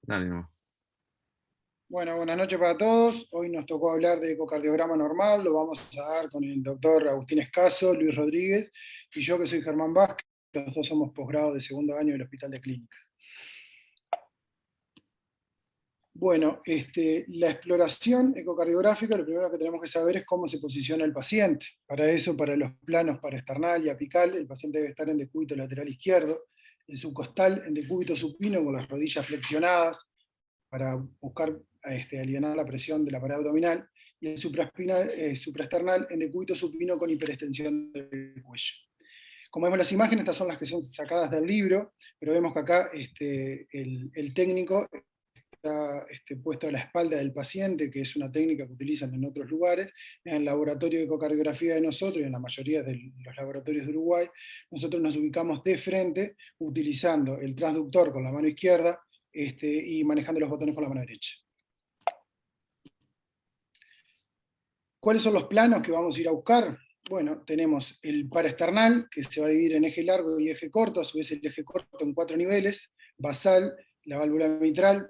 Dale nomás. Bueno, buenas noches para todos. Hoy nos tocó hablar de ecocardiograma normal, lo vamos a dar con el doctor Agustín Escaso, Luis Rodríguez y yo que soy Germán Vázquez. Los dos somos posgrados de segundo año del Hospital de Clínica. Bueno, la exploración ecocardiográfica, lo primero que tenemos que saber es cómo se posiciona el paciente. Para eso, para los planos parasternal y apical, el paciente debe estar en decúbito lateral izquierdo, en su costal en decúbito supino con las rodillas flexionadas, para buscar aliviar la presión de la pared abdominal, y el supraesternal en decúbito supino con hiperextensión del cuello. Como vemos las imágenes, estas son las que son sacadas del libro, pero vemos que acá el técnico está puesto a la espalda del paciente, que es una técnica que utilizan en otros lugares. En el laboratorio de ecocardiografía de nosotros, y en la mayoría de los laboratorios de Uruguay, nosotros nos ubicamos de frente, utilizando el transductor con la mano izquierda, y manejando los botones con la mano derecha. ¿Cuáles son los planos que vamos a ir a buscar? Bueno, tenemos el paraesternal, que se va a dividir en eje largo y eje corto, a su vez el eje corto en 4 niveles: basal, la válvula mitral,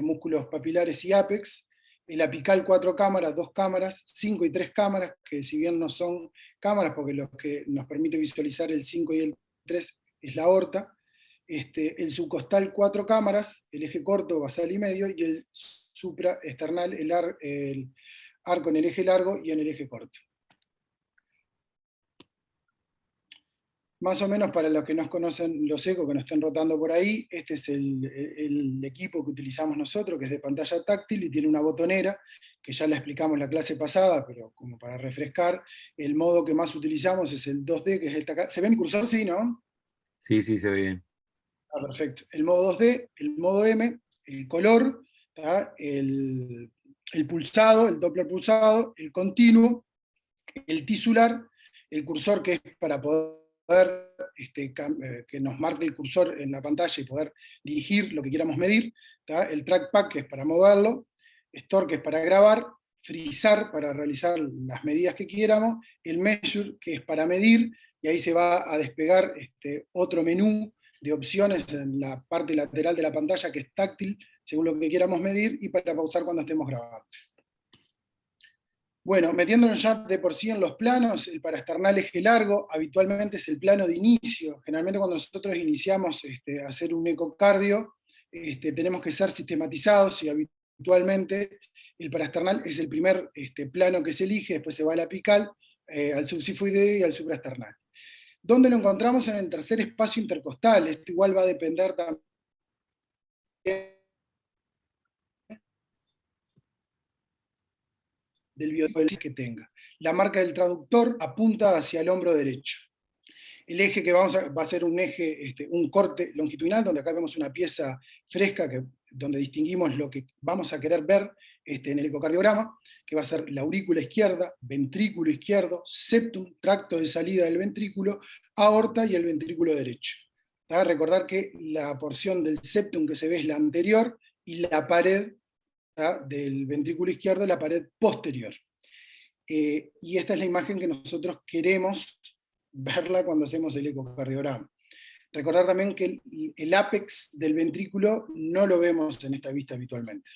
músculos papilares y ápex; el apical 4 cámaras, 2 cámaras, 5 y 3 cámaras, que si bien no son cámaras, porque lo que nos permite visualizar el 5 y el 3 es la aorta; el subcostal 4 cámaras, el eje corto, basal y medio, y el supraesternal, el arco en el eje largo y en el eje corto. Más o menos para los que no conocen los ecos, que nos estén rotando por ahí, este es el equipo que utilizamos nosotros, que es de pantalla táctil y tiene una botonera, que ya la explicamos la clase pasada, pero como para refrescar, el modo que más utilizamos es el 2D, que es el acá. ¿Se ve mi cursor? Sí, ¿no? Sí, sí, se ve bien. Perfecto. El modo 2D, el modo M, el color, el pulsado, el Doppler pulsado, el continuo, el tisular, el cursor, que es para poder que nos marque el cursor en la pantalla y poder dirigir lo que quieramos medir; el trackpad, que es para moverlo; store, que es para grabar; frizar, para realizar las medidas que quieramos; el measure, que es para medir, y ahí se va a despegar otro menú de opciones en la parte lateral de la pantalla, que es táctil, según lo que quieramos medir, y para pausar cuando estemos grabando. Bueno, metiéndonos ya de por sí en los planos, el paraesternal eje largo habitualmente es el plano de inicio. Generalmente cuando nosotros iniciamos a hacer un ecocardio, tenemos que ser sistematizados, y habitualmente el paraesternal es el primer plano que se elige; después se va al apical, al subsifoideo y al supraesternal. ¿Dónde lo encontramos? En el tercer espacio intercostal. Esto igual va a depender también del biotipo que tenga. La marca del traductor apunta hacia el hombro derecho. El eje que va a ser un eje, un corte longitudinal, donde acá vemos una pieza fresca, donde distinguimos lo que vamos a querer ver en el ecocardiograma, que va a ser la aurícula izquierda, ventrículo izquierdo, septum, tracto de salida del ventrículo, aorta y el ventrículo derecho. Recordar que la porción del septum que se ve es la anterior, y la pared del ventrículo izquierdo es la pared posterior. Y esta es la imagen que nosotros queremos verla cuando hacemos el ecocardiograma. Recordar también que el ápex del ventrículo no lo vemos en esta vista habitualmente.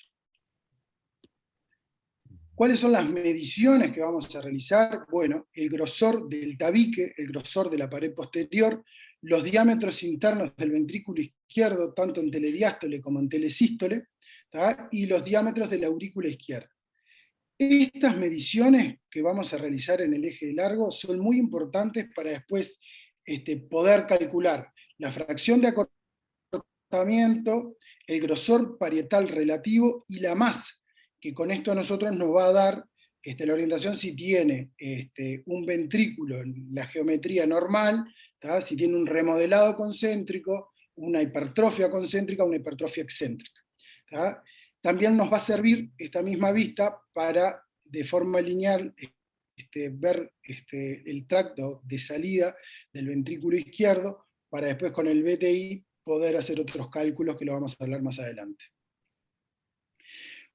¿Cuáles son las mediciones que vamos a realizar? Bueno, el grosor del tabique, el grosor de la pared posterior, los diámetros internos del ventrículo izquierdo, tanto en telediástole como en telesístole, y los diámetros de la aurícula izquierda. Estas mediciones que vamos a realizar en el eje de largo son muy importantes para después poder calcular la fracción de acortamiento, el grosor parietal relativo y la masa, que con esto a nosotros nos va a dar la orientación si tiene un ventrículo en la geometría normal, si tiene un remodelado concéntrico, una hipertrofia concéntrica, una hipertrofia excéntrica. También nos va a servir esta misma vista para, de forma lineal, ver el tracto de salida del ventrículo izquierdo, para después con el BTI poder hacer otros cálculos que lo vamos a hablar más adelante.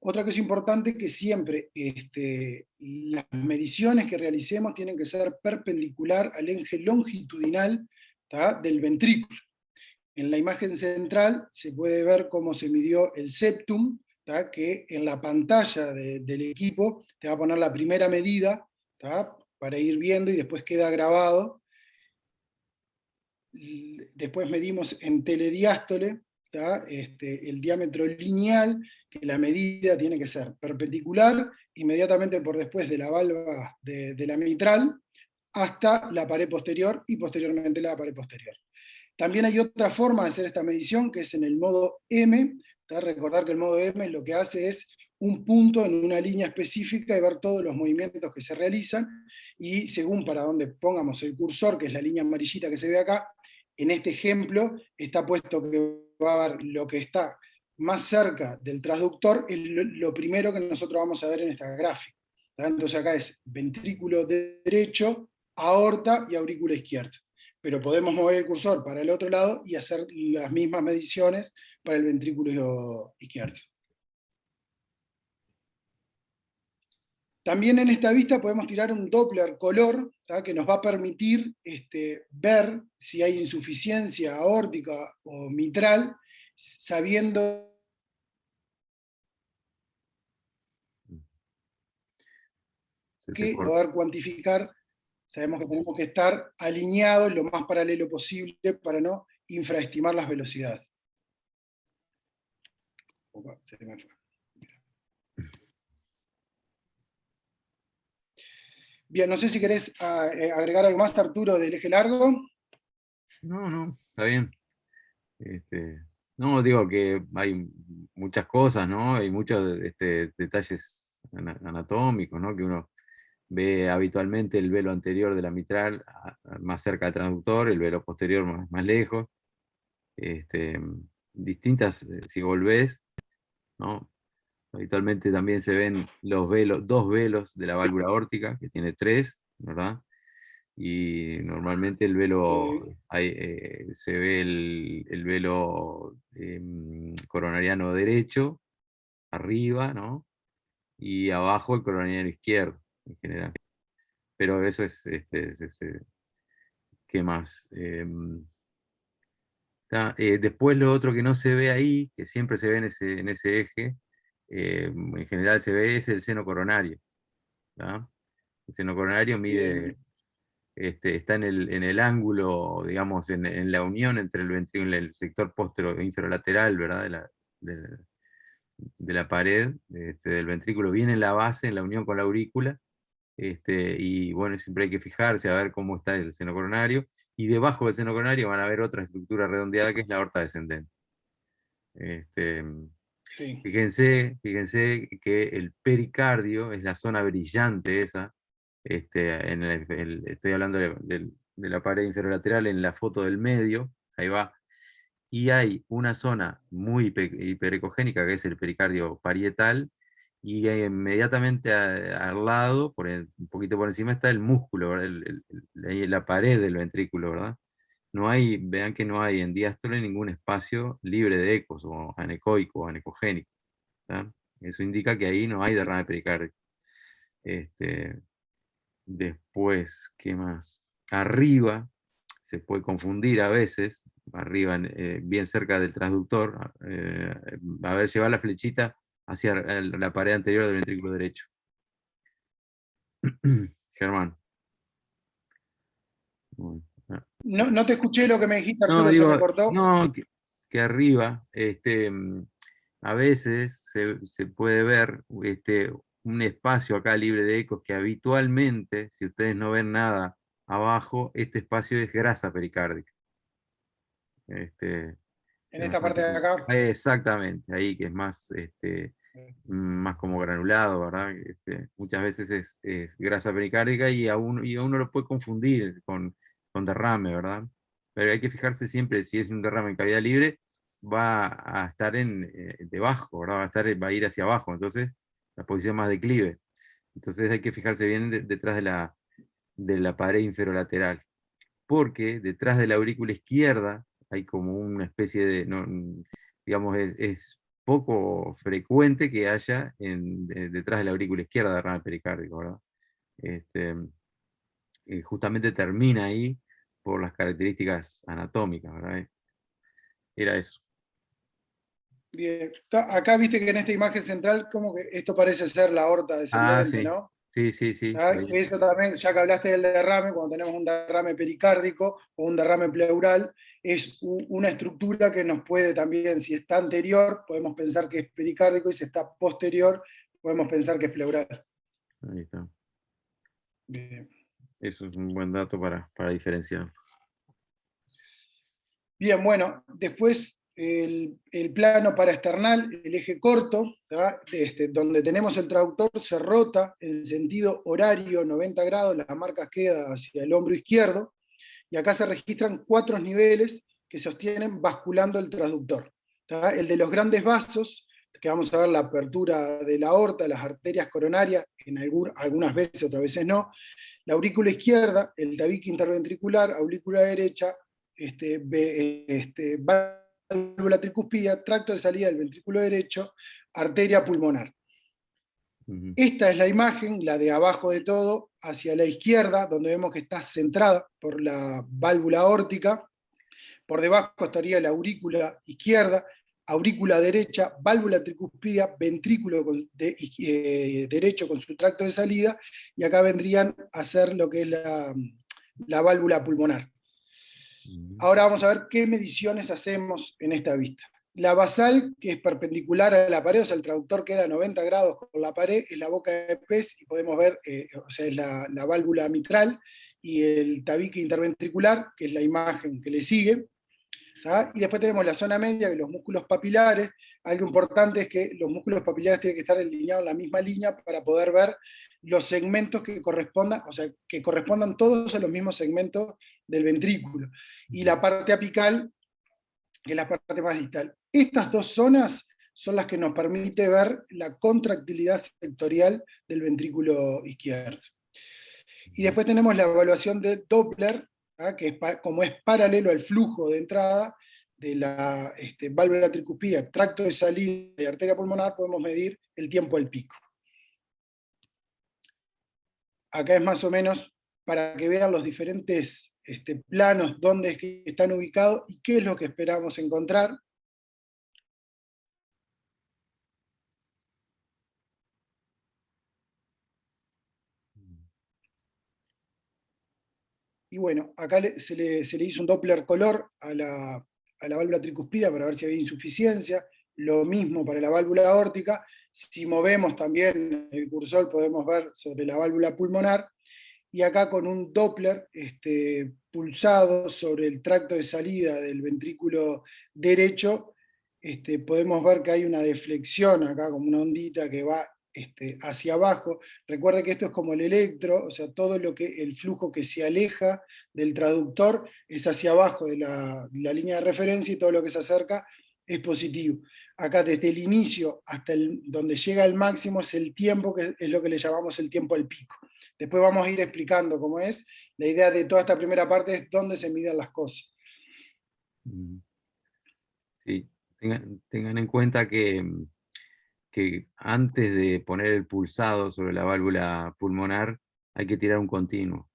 Otra cosa importante es que siempre las mediciones que realicemos tienen que ser perpendicular al eje longitudinal del ventrículo. En la imagen central se puede ver cómo se midió el septum, ¿tá? Que en la pantalla del equipo te va a poner la primera medida, ¿tá? Para ir viendo y después queda grabado. Después medimos en telediástole, ¿tá? El diámetro lineal, que la medida tiene que ser perpendicular, inmediatamente por después de la valva de la mitral, hasta la pared posterior y posteriormente la pared posterior. También hay otra forma de hacer esta medición, que es en el modo M. Recordar que el modo M lo que hace es un punto en una línea específica y ver todos los movimientos que se realizan, y según para dónde pongamos el cursor, que es la línea amarillita que se ve acá, en este ejemplo está puesto que va a ver lo que está más cerca del transductor, es lo primero que nosotros vamos a ver en esta gráfica. Entonces acá es ventrículo derecho, aorta y aurícula izquierda. Pero podemos mover el cursor para el otro lado y hacer las mismas mediciones para el ventrículo izquierdo. También en esta vista podemos tirar un Doppler color, ¿tá? Que nos va a permitir ver si hay insuficiencia aórtica o mitral, sabiendo que poder cuantificar. Sabemos que tenemos que estar alineados lo más paralelo posible para no infraestimar las velocidades. Opa, se me fue. Bien, no sé si querés agregar algo más, Arturo, del eje largo. No, está bien. No, digo que hay muchas cosas, ¿no? Hay muchos detalles anatómicos, ¿no? Que uno ve habitualmente el velo anterior de la mitral más cerca del transductor, el velo posterior más lejos. Distintas, si volvés, ¿no? Habitualmente también se ven los velos, dos velos de la válvula aórtica, que tiene tres, ¿verdad? Y normalmente el velo, se ve el velo coronariano derecho, arriba, ¿no? Y abajo el coronariano izquierdo, en general. Pero eso ¿qué más? Después lo otro que no se ve ahí, que siempre se ve en ese eje, en general se ve, es el seno coronario. ¿Tá? El seno coronario mide, está en el ángulo, digamos, en la unión entre el ventrículo y el sector postero inferolateral, ¿verdad? De, de la pared del ventrículo, viene en la base, en la unión con la aurícula, y bueno, siempre hay que fijarse a ver cómo está el seno coronario, y debajo del seno coronario van a ver otra estructura redondeada que es la aorta descendente. Sí. Fíjense que el pericardio es la zona brillante esa, estoy hablando de la pared inferolateral en la foto del medio, ahí va, y hay una zona muy hiperecogénica que es el pericardio parietal, y inmediatamente al lado, un poquito por encima, está el músculo, ¿verdad? La pared del ventrículo, ¿verdad? No hay, vean que no hay en diástole ningún espacio libre de ecos, o anecoico o anecogénico. ¿Tá? Eso indica que ahí no hay derrame pericárdico. Este, Después, ¿qué más? Arriba, se puede confundir a veces, arriba, bien cerca del transductor, a ver, llevar la flechita hacia la pared anterior del ventrículo derecho. Germán. Bueno, No te escuché lo que me dijiste, no, Arturo, se me digo, cortó. no, que arriba, a veces se puede ver un espacio acá libre de ecos que habitualmente, si ustedes no ven nada abajo, este espacio es grasa pericárdica. En Es esta parte bastante de acá. exactamente, ahí que es más, más como granulado, ¿verdad? Muchas veces es grasa pericárdica y a uno lo puede confundir con derrame, ¿verdad? Pero hay que fijarse siempre, si es un derrame en cavidad libre, va a estar debajo, ¿verdad? Va a ir hacia abajo, entonces la posición más declive. Entonces hay que fijarse bien detrás de la pared inferolateral, porque detrás de la aurícula izquierda hay como una especie de, digamos, es poco frecuente que haya detrás de la aurícula izquierda derrame pericárdico, ¿verdad? Este, Justamente termina ahí por las características anatómicas, ¿verdad? era eso. Bien. Acá viste que en esta imagen central, como que esto parece ser la aorta Ah, descendente, sí, ¿no? sí, sí, sí. ¿Ah? Ahí. Eso también, ya que hablaste del derrame, cuando tenemos un derrame pericárdico o un derrame pleural, es una estructura que nos puede también, si está anterior, podemos pensar que es pericárdico, y si está posterior, podemos pensar que es pleural. Ahí está. Bien. Eso es un buen dato para diferenciar. Bien, bueno, después el plano paraesternal, el eje corto, ¿tá? Donde tenemos el traductor, se rota en sentido horario 90 grados, la marca queda hacia el hombro izquierdo, y acá se registran 4 niveles que sostienen basculando el transductor. ¿Tá? El de los grandes vasos, que vamos a ver la apertura de la aorta, las arterias coronarias, algunas veces, otras veces no, la aurícula izquierda, el tabique interventricular, aurícula derecha, válvula tricuspida, tracto de salida del ventrículo derecho, arteria pulmonar. Ujú. Esta es la imagen, la de abajo de todo, hacia la izquierda, donde vemos que está centrada por la válvula aórtica. Por debajo estaría la aurícula izquierda, aurícula derecha, válvula tricuspida, ventrículo derecho con su tracto de salida, y acá vendrían a ser lo que es la válvula pulmonar. Ujú. Ahora vamos a ver qué mediciones hacemos en esta vista. La basal, que es perpendicular a la pared, o sea, el traductor queda a 90 grados con la pared, es la boca de pez, y podemos ver, o sea, es la válvula mitral, y el tabique interventricular, que es la imagen que le sigue. ¿tá? Y después tenemos la zona media, que los músculos papilares. Algo importante es que los músculos papilares tienen que estar alineados en la misma línea para poder ver los segmentos que correspondan, o sea, que correspondan todos a los mismos segmentos del ventrículo. Y la parte apical, que es la parte más distal. Estas dos zonas son las que nos permite ver la contractilidad sectorial del ventrículo izquierdo. Y después tenemos la evaluación de Doppler, ¿tá? Que es como es paralelo al flujo de entrada de la válvula tricuspida, tracto de salida de arteria pulmonar, podemos medir el tiempo al pico. Acá es más o menos para que vean los diferentes planos, dónde es que están ubicados y qué es lo que esperamos encontrar. Y bueno, acá se le hizo un Doppler color a la válvula tricuspida para ver si había insuficiencia. Lo mismo para la válvula aórtica. Si movemos también el cursor podemos ver sobre la válvula pulmonar. Y acá con un Doppler pulsado sobre el tracto de salida del ventrículo derecho, podemos ver que hay una deflexión acá, como una ondita que va hacia abajo. Recuerde que esto es como el electro, o sea, todo lo que el flujo que se aleja del traductor es hacia abajo de la línea de referencia, y todo lo que se acerca es positivo. Acá desde el inicio hasta donde llega el máximo es el tiempo, que es lo que le llamamos el tiempo al pico. Después vamos a ir explicando cómo es. La idea de toda esta primera parte es dónde se miden las cosas. Ujú. Sí, tengan en cuenta que antes de poner el pulsado sobre la válvula pulmonar hay que tirar un continuo.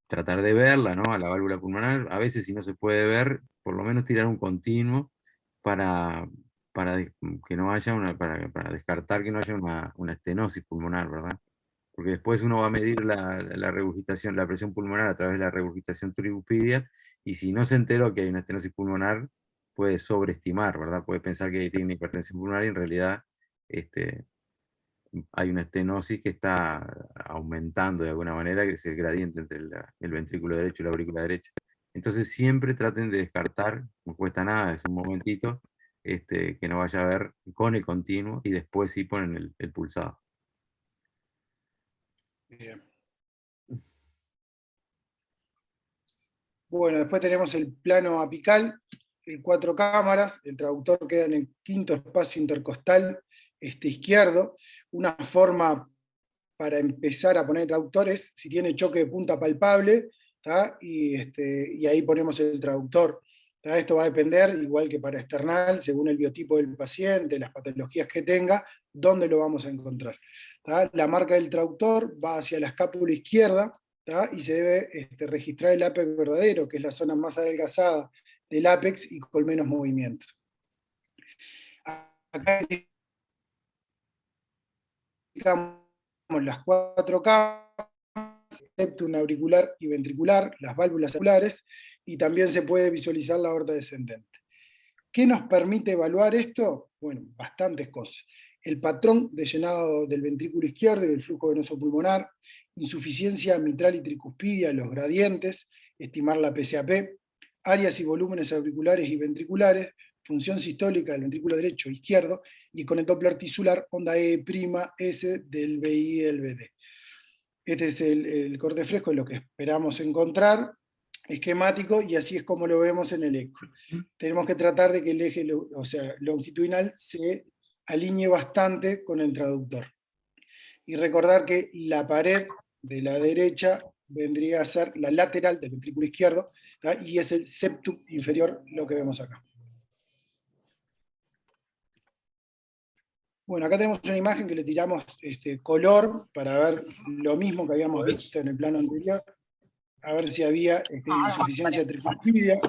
Tratar de verla, ¿no? A la válvula pulmonar. A veces si no se puede ver, por lo menos tirar un continuo para, que no haya para descartar que no haya una estenosis pulmonar, ¿verdad? Porque después uno va a medir la regurgitación, la presión pulmonar a través de la regurgitación tricuspidia, y si no se enteró que hay una estenosis pulmonar, puede sobreestimar, ¿verdad? Puede pensar que tiene hipertensión pulmonar y en realidad este, hay una estenosis que está aumentando de alguna manera, que es el gradiente entre el ventrículo derecho y la aurícula derecha. Entonces siempre traten de descartar, no cuesta nada, es un momentito, que no vaya a ver con el continuo, y después sí ponen el pulsado. Bien. Bueno, después tenemos el plano apical, el 4 cámaras, el traductor queda en el quinto espacio intercostal izquierdo. Una forma para empezar a poner traductores, si tiene choque de punta palpable, y ahí ponemos el traductor. Esto va a depender, igual que para external, según el biotipo del paciente, las patologías que tenga, dónde lo vamos a encontrar. La marca del traductor va hacia la escápula izquierda, y se debe registrar el ápex verdadero, que es la zona más adelgazada del ápex y con menos movimiento. Acá indicamos las 4 camas, septum, auricular y ventricular, las válvulas auriculares, y también se puede visualizar la aorta descendente. ¿Qué nos permite evaluar esto? Bueno, bastantes cosas. El patrón de llenado del ventrículo izquierdo y del flujo venoso pulmonar, insuficiencia mitral y tricuspidia, los gradientes, estimar la PSAP, áreas y volúmenes auriculares y ventriculares, función sistólica del ventrículo derecho e izquierdo, y con el Doppler tisular, onda E'(S) del BI y el BD. Este es el corte fresco, lo que esperamos encontrar, esquemático, y así es como lo vemos en el eco. Tenemos que tratar de que el eje, o sea, longitudinal se alinee bastante con el traductor. Y recordar que la pared de la derecha vendría a ser la lateral del ventrículo izquierdo, ¿tá? Y es el septum inferior lo que vemos acá. Bueno, acá tenemos una imagen que le tiramos color para ver lo mismo que habíamos visto en el plano anterior, a ver si había insuficiencia tricuspidia,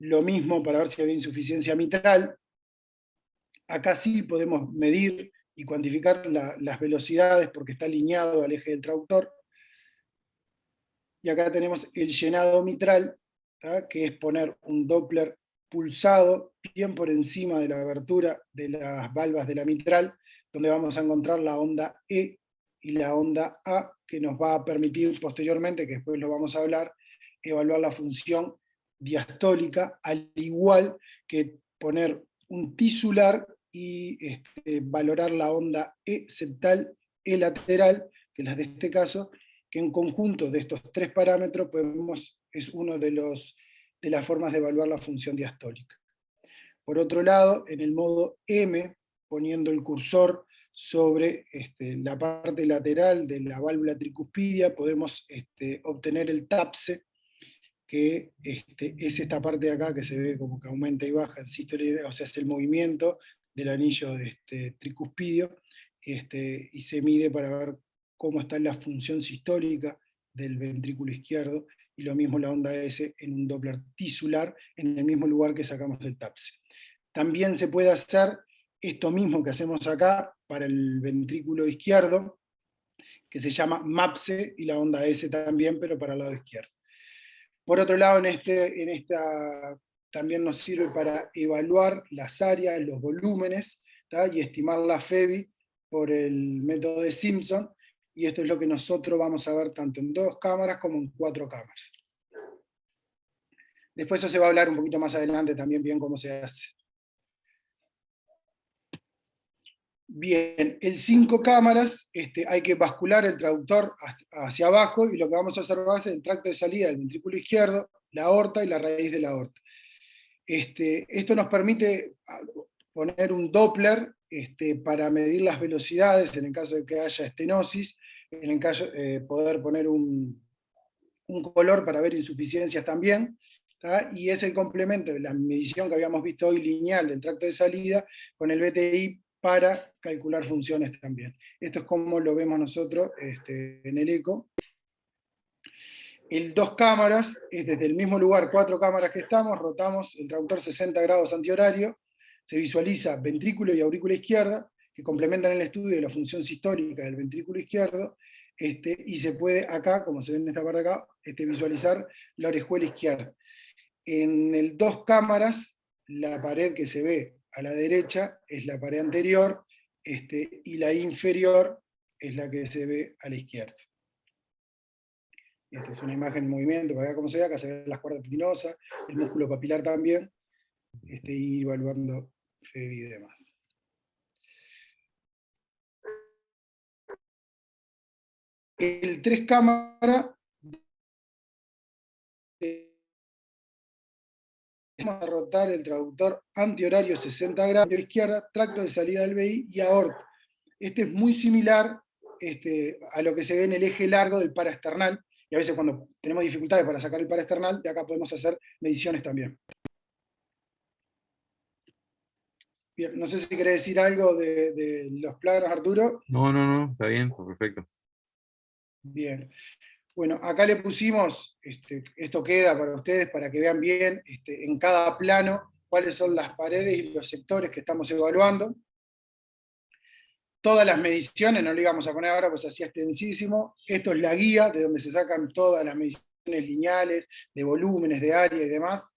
lo mismo para ver si había insuficiencia mitral. Acá sí podemos medir y cuantificar las velocidades porque está alineado al eje del traductor. Y acá tenemos el llenado mitral, ¿tá? Que es poner un Doppler pulsado bien por encima de la abertura de las valvas de la mitral, donde vamos a encontrar la onda E y la onda A, que nos va a permitir posteriormente, que después lo vamos a hablar, evaluar la función diastólica, al igual que poner un tisular y valorar la onda E septal, E lateral, que es la de este caso, que en conjunto de estos 3 parámetros es una de las formas de evaluar la función diastólica. Por otro lado, en el modo M, poniendo el cursor sobre la parte lateral de la válvula tricuspidia, podemos obtener el TAPSE, que es esta parte de acá que se ve como que aumenta y baja en sístole, o sea, es el movimiento del anillo tricuspidio, y se mide para ver cómo está la función sistólica del ventrículo izquierdo, y lo mismo la onda S en un Doppler tisular, en el mismo lugar que sacamos el TAPSE. También se puede hacer esto mismo que hacemos acá para el ventrículo izquierdo, que se llama MAPSE, y la onda S también, pero para el lado izquierdo. Por otro lado, en esta también nos sirve para evaluar las áreas, los volúmenes, ¿tá? Y estimar la FEBI por el método de Simpson, y esto es lo que nosotros vamos a ver tanto en 2 cámaras como en 4 cámaras. Después eso se va a hablar un poquito más adelante también bien cómo se hace. Bien, en 5 cámaras hay que bascular el traductor hacia abajo, y lo que vamos a observar es el tracto de salida del ventrículo izquierdo, la aorta y la raíz de la aorta. Esto nos permite poner un Doppler para medir las velocidades en el caso de que haya estenosis, en el caso poder poner un color para ver insuficiencias también, ¿tá? Y es el complemento de la medición que habíamos visto hoy lineal del tracto de salida con el BTI para calcular funciones también. Esto es como lo vemos nosotros en el eco. El 2 cámaras es desde el mismo lugar, 4 cámaras que estamos, rotamos el traductor 60 grados antihorario, se visualiza ventrículo y aurícula izquierda, que complementan el estudio de la función sistólica del ventrículo izquierdo, y se puede acá, como se ve en esta parte de acá, visualizar la orejuela izquierda. En el 2 cámaras, la pared que se ve a la derecha es la pared anterior, y la inferior es la que se ve a la izquierda. Esta es una imagen en movimiento, para ver cómo se ve, acá se ven las cuerdas tendinosas, el músculo papilar también, y evaluando FEBI y demás. El 3 cámaras, vamos a rotar el traductor antihorario 60 grados, izquierda, tracto de salida del BI y aorta. Este es muy similar a lo que se ve en el eje largo del paraesternal, y a veces cuando tenemos dificultades para sacar el paraesternal, de acá podemos hacer mediciones también. Bien, no sé si querés decir algo de los planos, Arturo. No, está bien, está perfecto. Bien. Bueno, acá le pusimos, esto queda para ustedes, para que vean bien en cada plano cuáles son las paredes y los sectores que estamos evaluando. Todas las mediciones, no lo íbamos a poner ahora, pues así extensísimo. Esto es la guía de donde se sacan todas las mediciones lineales, de volúmenes, de área y demás.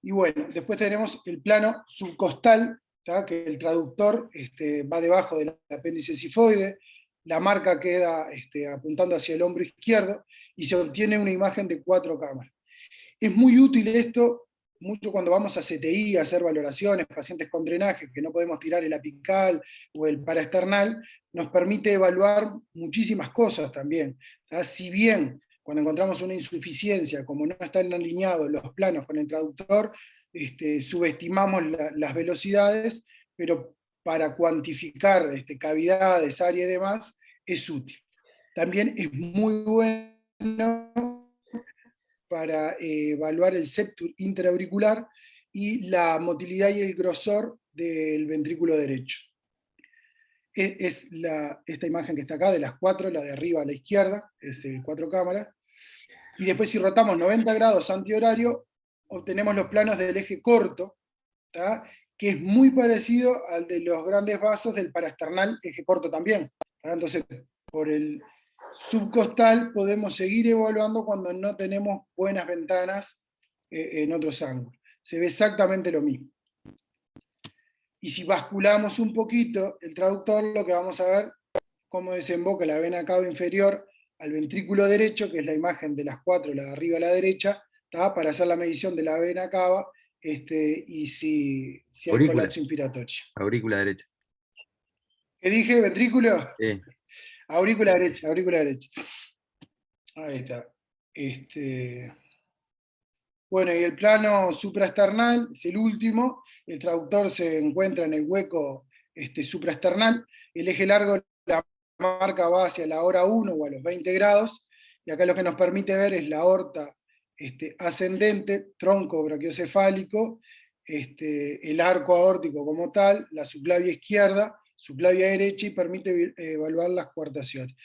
Y bueno, después tenemos el plano subcostal, ¿tá? Que el traductor va debajo del apéndice cifoide, la marca queda apuntando hacia el hombro izquierdo, y se obtiene una imagen de 4 cámaras. Es muy útil esto, mucho cuando vamos a CTI a hacer valoraciones, pacientes con drenaje, que no podemos tirar el apical o el paraesternal, nos permite evaluar muchísimas cosas también. Si bien cuando encontramos una insuficiencia, como no están alineados los planos con el traductor, subestimamos las velocidades, pero para cuantificar cavidades, área y demás, es útil. También es muy bueno para evaluar el septum interauricular y la motilidad y el grosor del ventrículo derecho. Es esta imagen que está acá, de las 4, la de arriba a la izquierda, es 4 cámaras. Y después, si rotamos 90 grados antihorario, obtenemos los planos del eje corto, ¿tá? Que es muy parecido al de los grandes vasos del paraesternal, eje corto también. ¿Tá? Entonces, por el subcostal podemos seguir evaluando cuando no tenemos buenas ventanas en otros ángulos. Se ve exactamente lo mismo. Y si basculamos un poquito el traductor, lo que vamos a ver cómo desemboca la vena cava inferior al ventrículo derecho, que es la imagen de las 4, la de arriba a la derecha, ¿tá? Para hacer la medición de la vena cava y si hay Aurícula, colapso inspiratorio. aurícula derecha. ¿Qué dije? ¿Ventrículo? Sí. Aurícula derecha, aurícula derecha. Ahí está. Bueno, y el plano supraesternal es el último. El traductor se encuentra en el hueco supraesternal. El eje largo, la marca va hacia la hora 1 o a los 20 grados. Y acá lo que nos permite ver es la aorta ascendente, tronco brachiocefálico, el arco aórtico como tal, la subclavia izquierda, subclavia derecha, y permite evaluar las coartaciones.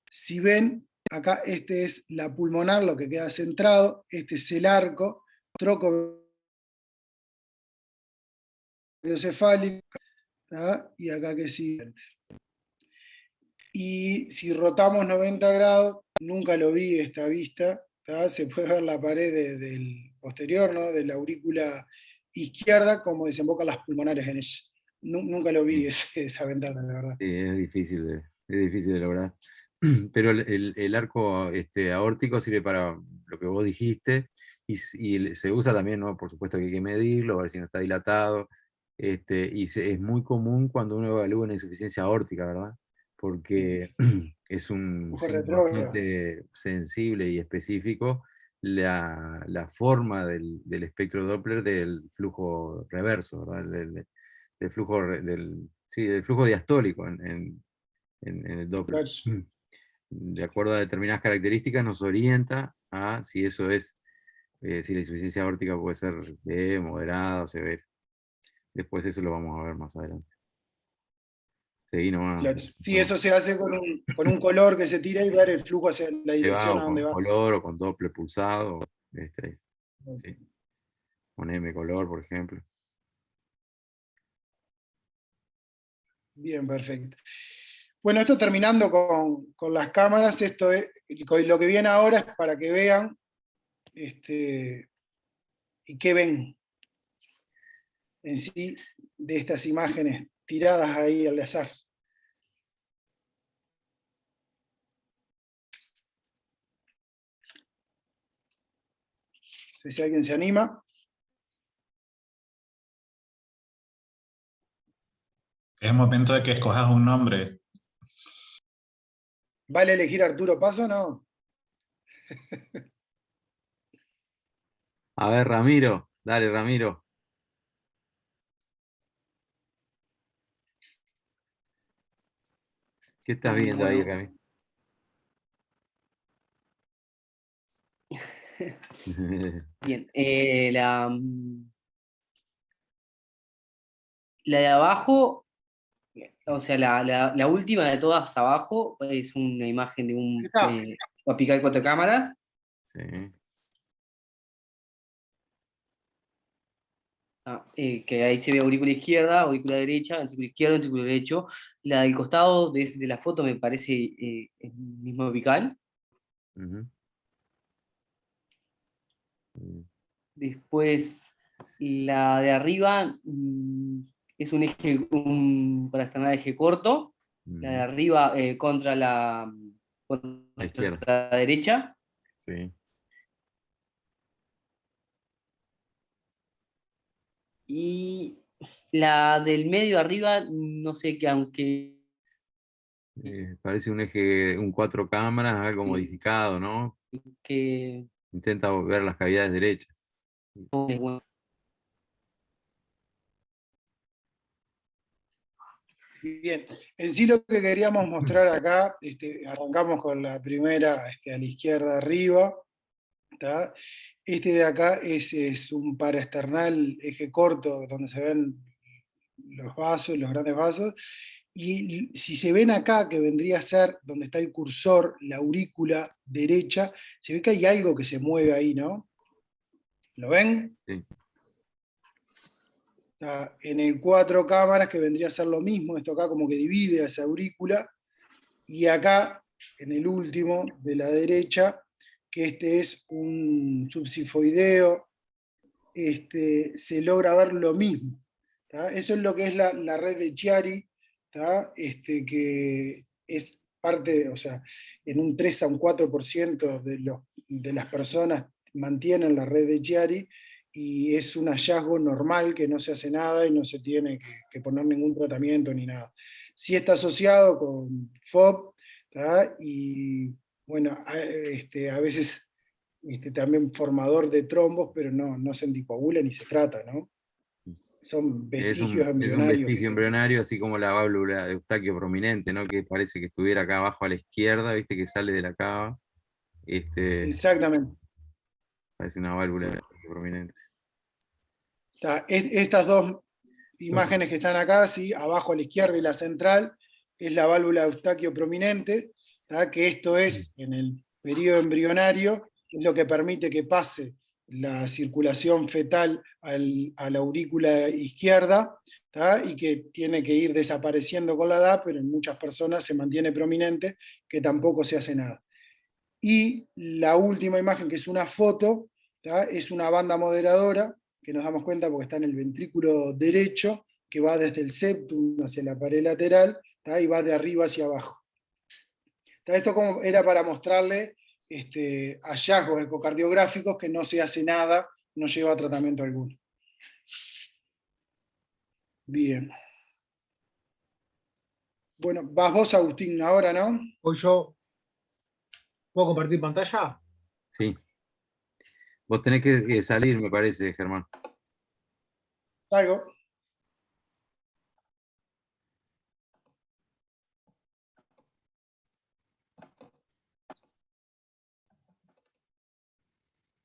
Si ven, acá es la pulmonar, lo que queda centrado, este es el arco, tronco brachiocefálico, y acá que sigue. Y si rotamos 90 grados, nunca lo vi esta vista, se puede ver la pared del posterior, ¿no? De la aurícula izquierda, como desembocan las pulmonares en ella. Nunca lo vi esa ventana, la verdad. Sí, es difícil de lograr. Pero el arco aórtico sirve para lo que vos dijiste, y se usa también, ¿no? Por supuesto que hay que medirlo, a ver si no está dilatado, es muy común cuando uno evalúa una insuficiencia aórtica, ¿verdad? Porque es un Ojo signo retrógrado. bastante sensible y específico la forma del espectro Doppler del flujo reverso, ¿verdad? Del flujo, sí, del flujo diastólico en el Doppler. De acuerdo a determinadas características nos orienta a si eso es, si la insuficiencia aórtica puede ser leve, moderada o severa. Después eso lo vamos a ver más adelante. Seguí nomás. Claro. Sí, eso se hace con un color que se tira y ver el flujo hacia la dirección a O donde con va. color o con Doppler pulsado. Sí. Con M color, por ejemplo. Bien, perfecto. Bueno, esto terminando con las cámaras, esto es, lo que viene ahora es para que vean y qué ven en sí de estas imágenes tiradas ahí al azar. No sé si alguien se anima. Es momento de que escojas un nombre. ¿Vale elegir Arturo Paso o no? A ver, Ramiro. Dale, Ramiro. ¿Qué estás viendo ahí, Bueno, Ramiro? bien. La de abajo, O sea, la última de todas abajo es una imagen de un Está. apical 4 cámaras. Sí. Que ahí se ve aurícula izquierda, aurícula derecha, ventrículo izquierdo, ventrículo derecho. La del costado de la foto me parece el mismo apical. Ujú. Mm. Después, la de arriba es un eje, para estrenar eje corto. La de Ujú. arriba contra La izquierda. la derecha. Sí. Y la del medio arriba, no sé, que aunque Parece un eje, un 4 cámaras, algo que, modificado, ¿no? que- Intenta ver las cavidades derechas. bueno, Bien, en sí lo que queríamos mostrar acá, arrancamos con la primera a la izquierda arriba, ¿tá? Este de acá es un paraesternal eje corto, donde se ven los vasos, los grandes vasos, y si se ven acá, que vendría a ser donde está el cursor, la aurícula derecha, se ve que hay algo que se mueve ahí, ¿no? ¿Lo ven? Sí. Está en el 4 cámaras, que vendría a ser lo mismo, esto acá como que divide a esa aurícula, y acá, en el último, de la derecha, que este es un subsifoideo, se logra ver lo mismo. ¿Tá? Eso es lo que es la red de Chiari, ¿tá? Que es parte, o sea, en un 3 a un 4% de las personas mantienen la red de Chiari, y es un hallazgo normal que no se hace nada y no se tiene que poner ningún tratamiento ni nada. Sí está asociado con FOB, ¿tá? Y bueno, a veces también formador de trombos, pero no se anticoagula ni se trata, ¿no? Son vestigios Es un embrionarios. vestigio embrionario, así como la válvula de Eustaquio prominente, ¿no? Que parece que estuviera acá abajo a la izquierda, viste que sale de la cava. Exactamente. Parece una válvula de Eustaquio prominente. Estas dos imágenes que están acá, ¿sí? Abajo a la izquierda y la central, es la válvula de Eustaquio prominente, ¿tá? Que esto es en el periodo embrionario, es lo que permite que pase la circulación fetal a la aurícula izquierda, ¿tá? Y que tiene que ir desapareciendo con la edad, pero en muchas personas se mantiene prominente, que tampoco se hace nada. Y la última imagen, que es una foto, ¿tá? Es una banda moderadora, que nos damos cuenta porque está en el ventrículo derecho, que va desde el septum hacia la pared lateral, ¿tá? Y va de arriba hacia abajo. ¿Tá? Esto como era para mostrarle hallazgos ecocardiográficos que no se hace nada, no lleva a tratamiento alguno. Bien. Bueno, vas vos, Agustín, ahora, ¿no? Hoy yo puedo compartir pantalla. Sí. Vos tenés que salir, me parece, Germán. Salgo.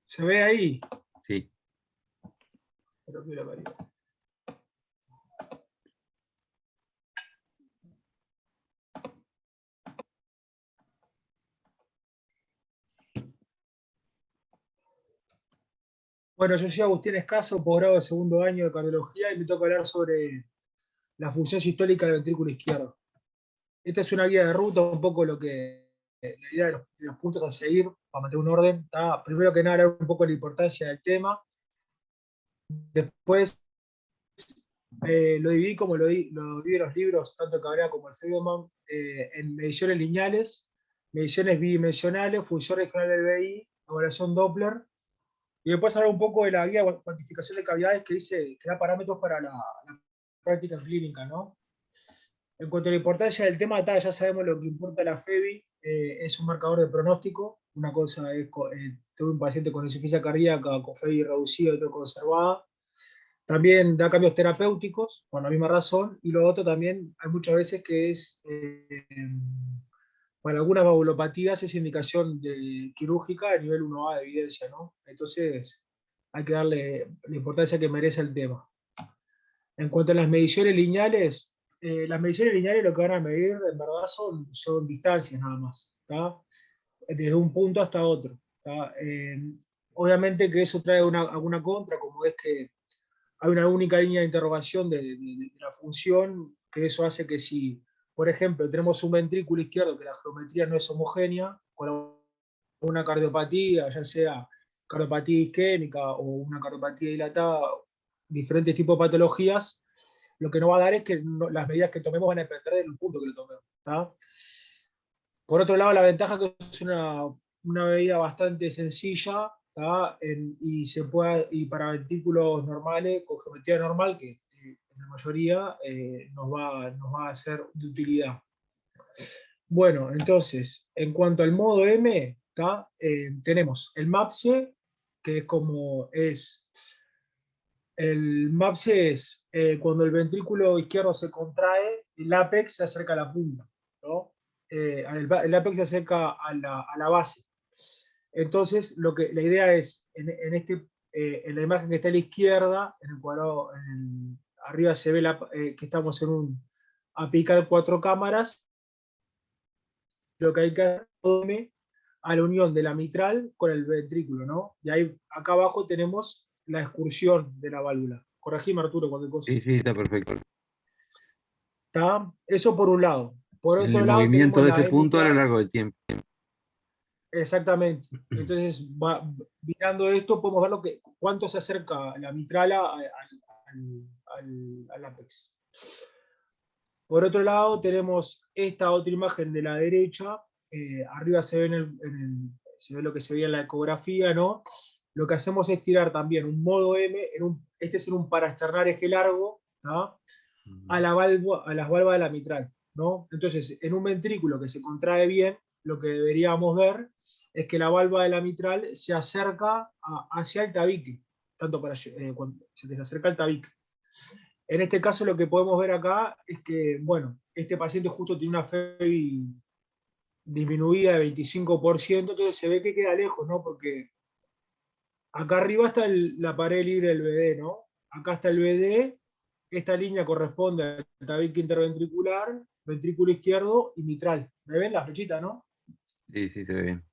¿Se ve ahí? Sí. Pero mira, María. Bueno, yo soy Agustín Escaso, posgrado de segundo año de cardiología, y me toca hablar sobre la función sistólica del ventrículo izquierdo. Esta es una guía de ruta, un poco la idea de los puntos a seguir para mantener un orden. ¿Tá? Primero que nada, hablar un poco de la importancia del tema. Después lo dividí como lo dividí en los libros, tanto Cabrera como el Friedman, en mediciones lineales, mediciones bidimensionales, función regional del BI, evaluación Doppler. Y después hablar un poco de la guía de cuantificación de cavidades que dice que da parámetros para la práctica clínica, ¿no? En cuanto a la importancia del tema, ya sabemos lo que importa la FEBI, es un marcador de pronóstico. Una cosa es, tuve un paciente con insuficiencia cardíaca, con FEBI reducida y otra conservada. También da cambios terapéuticos, por la misma razón. Y lo otro también, hay muchas veces que es, para algunas valvulopatías, es indicación quirúrgica a nivel 1A de evidencia, ¿no? Entonces, hay que darle la importancia que merece el tema. En cuanto a las mediciones lineales, las mediciones lineales lo que van a medir en verdad son distancias nada más, ¿tá? Desde un punto hasta otro, ¿tá? Obviamente que eso trae alguna contra, como es que hay una única línea de interrogación de la función, que eso hace que si, por ejemplo, tenemos un ventrículo izquierdo que la geometría no es homogénea, con una cardiopatía, ya sea cardiopatía isquémica o una cardiopatía dilatada, diferentes tipos de patologías, lo que nos va a dar es que las medidas que tomemos van a depender del punto que lo tomemos, ¿tá? Por otro lado, la ventaja es que es una medida bastante sencilla, ¿tá? Y para ventrículos normales, con geometría normal, que en la mayoría nos va a ser de utilidad. Bueno, entonces, en cuanto al modo M, tenemos el MAPSE, que es como es. El MAPSE es cuando el ventrículo izquierdo se contrae, el ápex se acerca a la punta, ¿no? El ápex se acerca a la base. Entonces, la idea es, en la imagen que está a la izquierda, en el cuadrado, arriba se ve que estamos en un apical 4 cámaras. Lo que hay que hacer a la unión de la mitral con el ventrículo, ¿no? Y ahí, acá abajo tenemos la excursión de la válvula. Corregime, Arturo, cualquier cosa. Sí, sí, está perfecto. ¿Está? Eso por un lado. Por El otro lado, movimiento tenemos de la ese punto a lo mitral. largo del tiempo. Exactamente. Mirando esto, podemos ver cuánto se acerca la mitral al ápex. Por otro lado, tenemos esta otra imagen de la derecha. Arriba se ve, se ve lo que se veía en la ecografía, ¿no? Lo que hacemos es tirar también un modo M, este es en un parasternar eje largo, ¿tá? A las válvulas de la mitral, ¿no? Entonces, en un ventrículo que se contrae bien, lo que deberíamos ver es que la válvula de la mitral se acerca hacia el tabique, tanto cuando se acerca al tabique. En este caso lo que podemos ver acá es que, bueno, este paciente justo tiene una FEBI disminuida de 25%, entonces se ve que queda lejos, ¿no? Porque acá arriba está la pared libre del BD, ¿no? Acá está el BD, esta línea corresponde al tabique interventricular, ventrículo izquierdo y mitral. ¿Me ven la flechita, no? Sí, sí, se ve bien.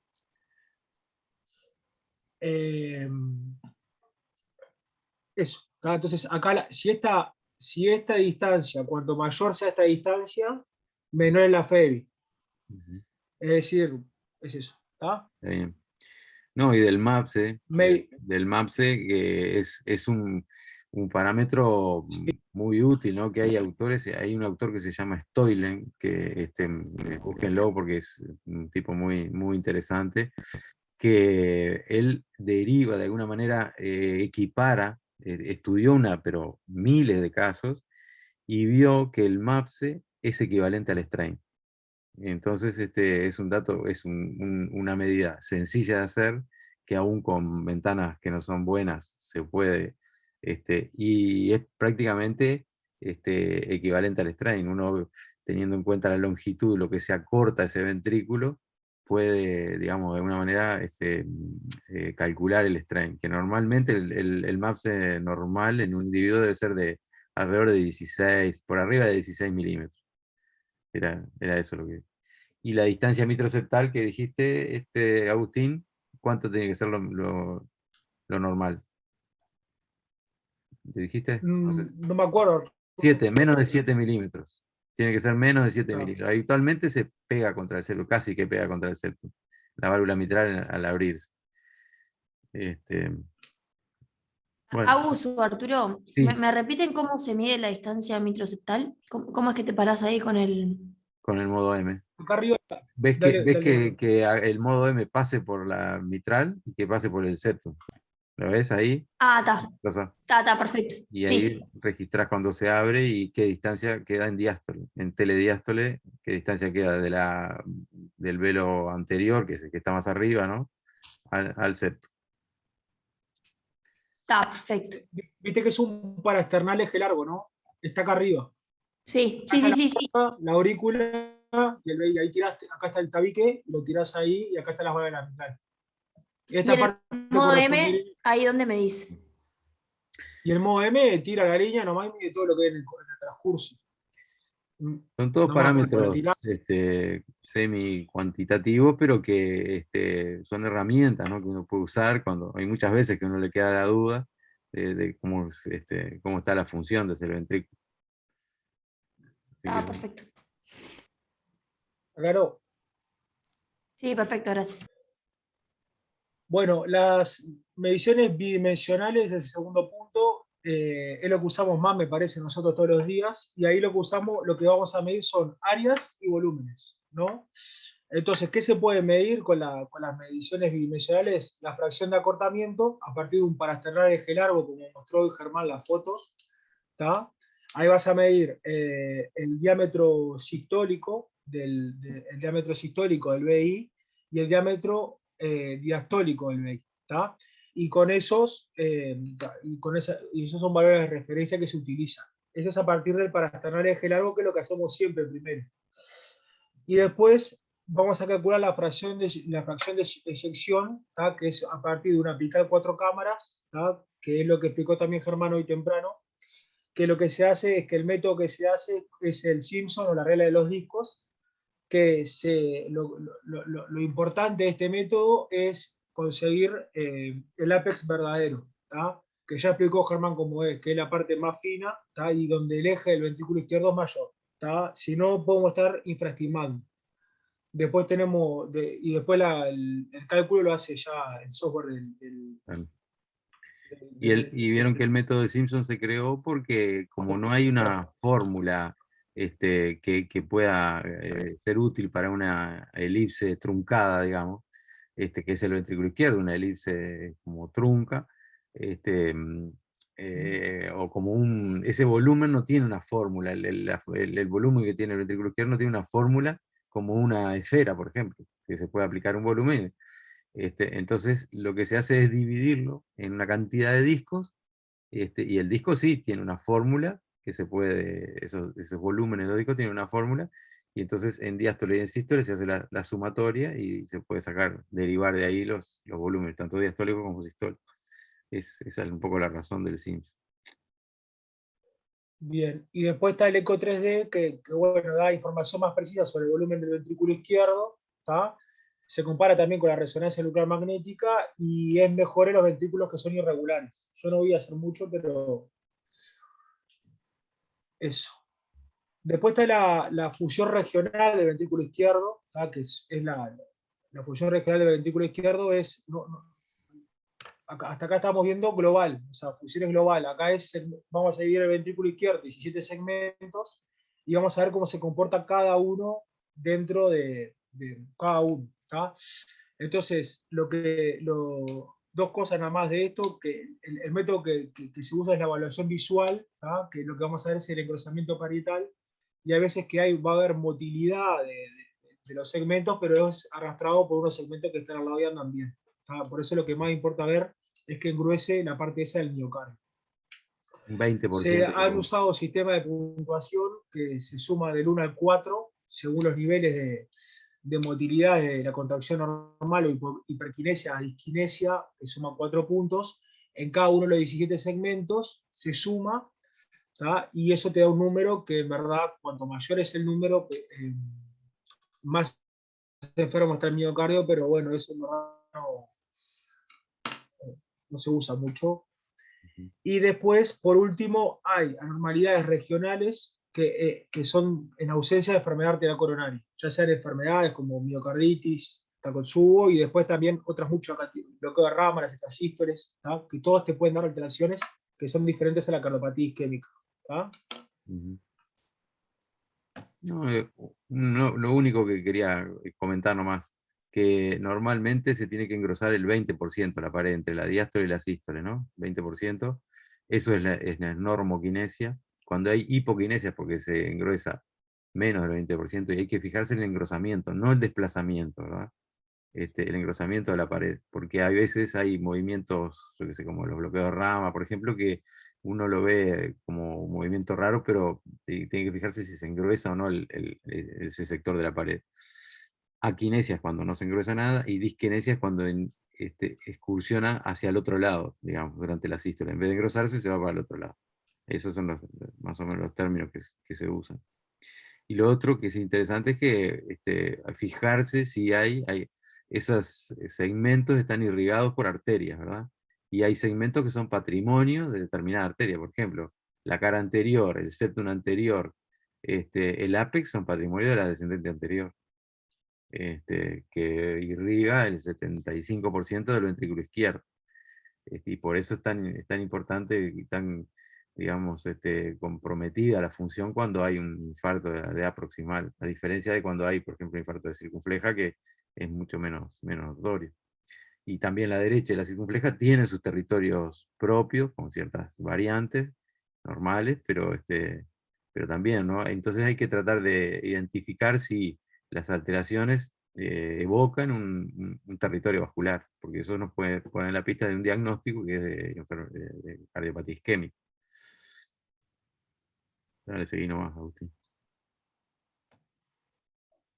Eso. Entonces, acá, si esta distancia, cuanto mayor sea esta distancia, menor es la FEBI. Es decir, es eso. ¿Está? Está bien. No, y del MAPSE, Me- del MAPSE, que es un parámetro muy útil, ¿no? Que hay autores, hay un autor que se llama Stoilen, que búsquenlo porque es un tipo muy, muy interesante, que él deriva de alguna manera, equipara, estudió pero miles de casos, y vio que el MAPSE es equivalente al strain. Entonces, es un dato, es una medida sencilla de hacer, que aún con ventanas que no son buenas se puede, y es prácticamente equivalente al strain. Uno, teniendo en cuenta la longitud, lo que se acorta ese ventrículo, puede, digamos, de alguna manera calcular el strain, que normalmente el MAPSE normal en un individuo debe ser de alrededor de 16, por arriba de 16 milímetros. Era eso lo que... Y la distancia mitroseptal que dijiste, Agustín, ¿cuánto tiene que ser lo normal? ¿Le dijiste? No sé. no me acuerdo. 7, menos de 7 milímetros. Tiene que ser menos de 7 Ah. milímetros. Habitualmente se pega contra el septum, casi que pega contra el septum. La válvula mitral al abrirse. Bueno, Agus o Arturo, sí, ¿me repiten cómo se mide la distancia mitroseptal? ¿Cómo es que te parás ahí con el...? con el modo M. Acá arriba, ¿Ves dale, que el modo M pase por la mitral y que pase por el septum? ¿Lo ves ahí? Ah, está. Está, perfecto. Y Sí, ahí registrás cuando se abre y qué distancia queda en diástole. En telediástole, qué distancia queda del velo anterior, que es el que está más arriba, ¿no? Al septo. está perfecto. viste que es un paraesternal eje largo, ¿no? Está acá arriba. Sí, sí. La aurícula, y ahí tiraste, acá está el tabique, lo tirás ahí, y acá está la válvula mitral. Y el modo M, ahí donde me dice. Y el modo M tira la línea nomás y mide todo lo que hay en el transcurso. Son todos nomás como para parámetros tirar. semi-cuantitativos, pero que son herramientas, ¿no? Que uno puede usar cuando hay muchas veces que uno le queda la duda de cómo, cómo está la función de ese ventrículo. Así Ah, que, perfecto. Claro. Sí, perfecto, gracias. Bueno, las mediciones bidimensionales, el segundo punto, es lo que usamos más, me parece, nosotros todos los días, y ahí lo que usamos, lo que vamos a medir son áreas y volúmenes, ¿no? Entonces, ¿qué se puede medir con las mediciones bidimensionales? La fracción de acortamiento a partir de un parasterral eje largo, como mostró hoy Germán las fotos, ¿tá? Ahí vas a medir el diámetro sistólico el diámetro sistólico del BI y el diámetro diastólico del BI. ¿Tá? Y con esos, y esos son valores de referencia que se utilizan. Eso es a partir del parasterral eje largo, que es lo que hacemos siempre primero. Y después vamos a calcular la fracción de eyección, ¿tá? Que es a partir de una apical 4 cámaras, ¿tá? Que es lo que explicó también Germán hoy temprano, que lo que se hace es que el método que se hace es el Simpson o la regla de los discos, que lo importante de este método es conseguir el apex verdadero, ¿tá? Que ya explicó Germán cómo es, que es la parte más fina, ¿tá? Y donde el eje del ventrículo izquierdo es mayor. ¿Tá? Si no, podemos estar infraestimando. Después tenemos, y después el cálculo lo hace ya el software bueno. Y vieron que el método de Simpson se creó porque como no hay una fórmula que pueda ser útil para una elipse truncada, digamos, que es el ventrículo izquierdo, una elipse como trunca, o como ese volumen no tiene una fórmula, el volumen que tiene el ventrículo izquierdo no tiene una fórmula como una esfera, por ejemplo, que se puede aplicar un volumen. Entonces lo que se hace es dividirlo en una cantidad de discos, y el disco sí tiene una fórmula, que se puede, esos volúmenes de los discos tienen una fórmula, y entonces en diástole y en sístole se hace la sumatoria y se puede sacar, derivar de ahí los volúmenes, tanto diastólicos como sistólicos. Esa es un poco la razón del SIMS. Bien, y después está el eco 3D, que bueno, da información más precisa sobre el volumen del ventrículo izquierdo, ¿tá? Se compara también con la resonancia nuclear magnética y es mejor en los ventrículos que son irregulares. Yo no voy a hacer mucho, pero eso. Después está la fusión regional del ventrículo izquierdo, ¿tá? Que es la fusión regional del ventrículo izquierdo es, hasta acá estamos viendo global, o sea, fusión es global. Acá vamos a dividir el ventrículo izquierdo, 17 segmentos, y vamos a ver cómo se comporta cada uno dentro de cada uno. ¿Tá? Entonces, dos cosas nada más de esto, que el método que se usa es la evaluación visual, ¿tá? Que lo que vamos a ver es el engrosamiento parietal, y hay veces que va a haber motilidad de los segmentos, pero es arrastrado por unos segmentos que están al lado y andan bien. ¿Tá? Por eso lo que más importa ver es que engruese la parte esa del miocardio. Un 20%. Se han usado sistemas de puntuación que se suma del 1 al 4 según los niveles de motilidad de la contracción normal o hiperquinesia a disquinesia, que suma 4 puntos. En cada uno de los 17 segmentos se suma, ¿tá? Y eso te da un número que en verdad, cuanto mayor es el número, más enfermo está el miocardio, pero bueno, eso en verdad no se usa mucho. Y después, por último, hay anormalidades regionales que son en ausencia de enfermedad arterial coronaria, ya sean enfermedades como miocarditis, Takotsubo, y después también otras muchas, bloqueo de rama, las sístoles, que todos te pueden dar alteraciones que son diferentes a la cardiopatía isquémica. No, lo único que quería comentar nomás, que normalmente se tiene que engrosar el 20% la pared entre la diástole y la sístole, ¿no? 20%. Eso es la normoquinesia. Cuando hay hipoquinesia, porque se engruesa menos del 20%, y hay que fijarse en el engrosamiento, no el desplazamiento, ¿verdad? El engrosamiento de la pared, porque a veces hay movimientos, yo que sé, como los bloqueos de rama, por ejemplo, que uno lo ve como un movimiento raro, pero tiene que fijarse si se engruesa o no ese sector de la pared. Aquinesia es cuando no se engruesa nada, y disquinesia es cuando excursiona hacia el otro lado, digamos, durante la sístole. En vez de engrosarse, se va para el otro lado. Esos son más o menos los términos que se usan. Y lo otro que es interesante es que fijarse si hay esos segmentos están irrigados por arterias, ¿verdad? Y hay segmentos que son patrimonio de determinada arteria. Por ejemplo, la cara anterior, el septum anterior, el ápex son patrimonio de la descendente anterior, que irriga el 75% del ventrículo izquierdo. Y por eso es tan importante y tan, digamos, comprometida la función cuando hay un infarto de A proximal, a diferencia de cuando hay, por ejemplo, un infarto de circunfleja, que es mucho menos notorio. Y también la derecha y la circunfleja tienen sus territorios propios, con ciertas variantes normales, pero también, ¿no? Entonces hay que tratar de identificar si las alteraciones evocan un territorio vascular, porque eso nos puede poner en la pista de un diagnóstico que es de cardiopatía isquémica. Dale, seguí nomás, Agustín.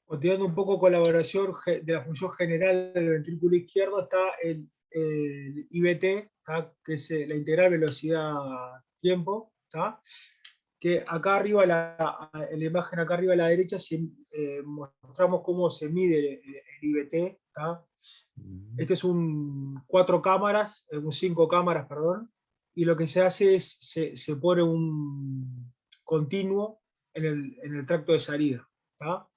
Continuando un poco con la evaluación de la función general del ventrículo izquierdo, está el IVT, ¿tá? Que es la integral velocidad-tiempo, que acá arriba, en la imagen acá arriba a la derecha, mostramos cómo se mide el IVT. ¿Tá? Este es un 5 cámaras, perdón, y lo que se hace es, se pone un continuo en el tracto de salida. ¿Tá?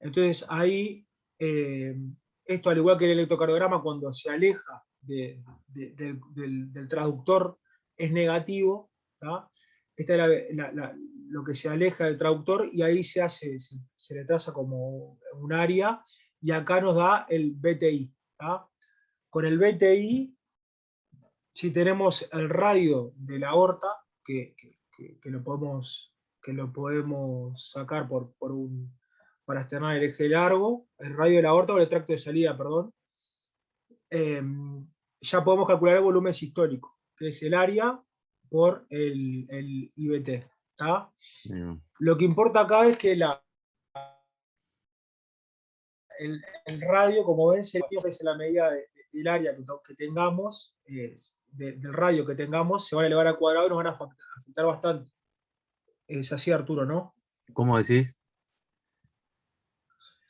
Entonces ahí, esto al igual que el electrocardiograma, cuando se aleja del traductor es negativo, ¿tá? Esta es lo que se aleja del traductor y ahí se le traza como un área y acá nos da el BTI. ¿Tá? Con el BTI, si tenemos el radio de la aorta, que lo podemos sacar para externar el eje largo, el radio de la aorta o el tracto de salida, perdón, ya podemos calcular el volumen sistólico, que es el área por el IVT. ¿Tá? Lo que importa acá es que el radio, como ven, es la medida del área que tengamos, del radio que tengamos, se van a elevar al cuadrado y nos van a afectar bastante. Es así, Arturo, ¿no? ¿Cómo decís?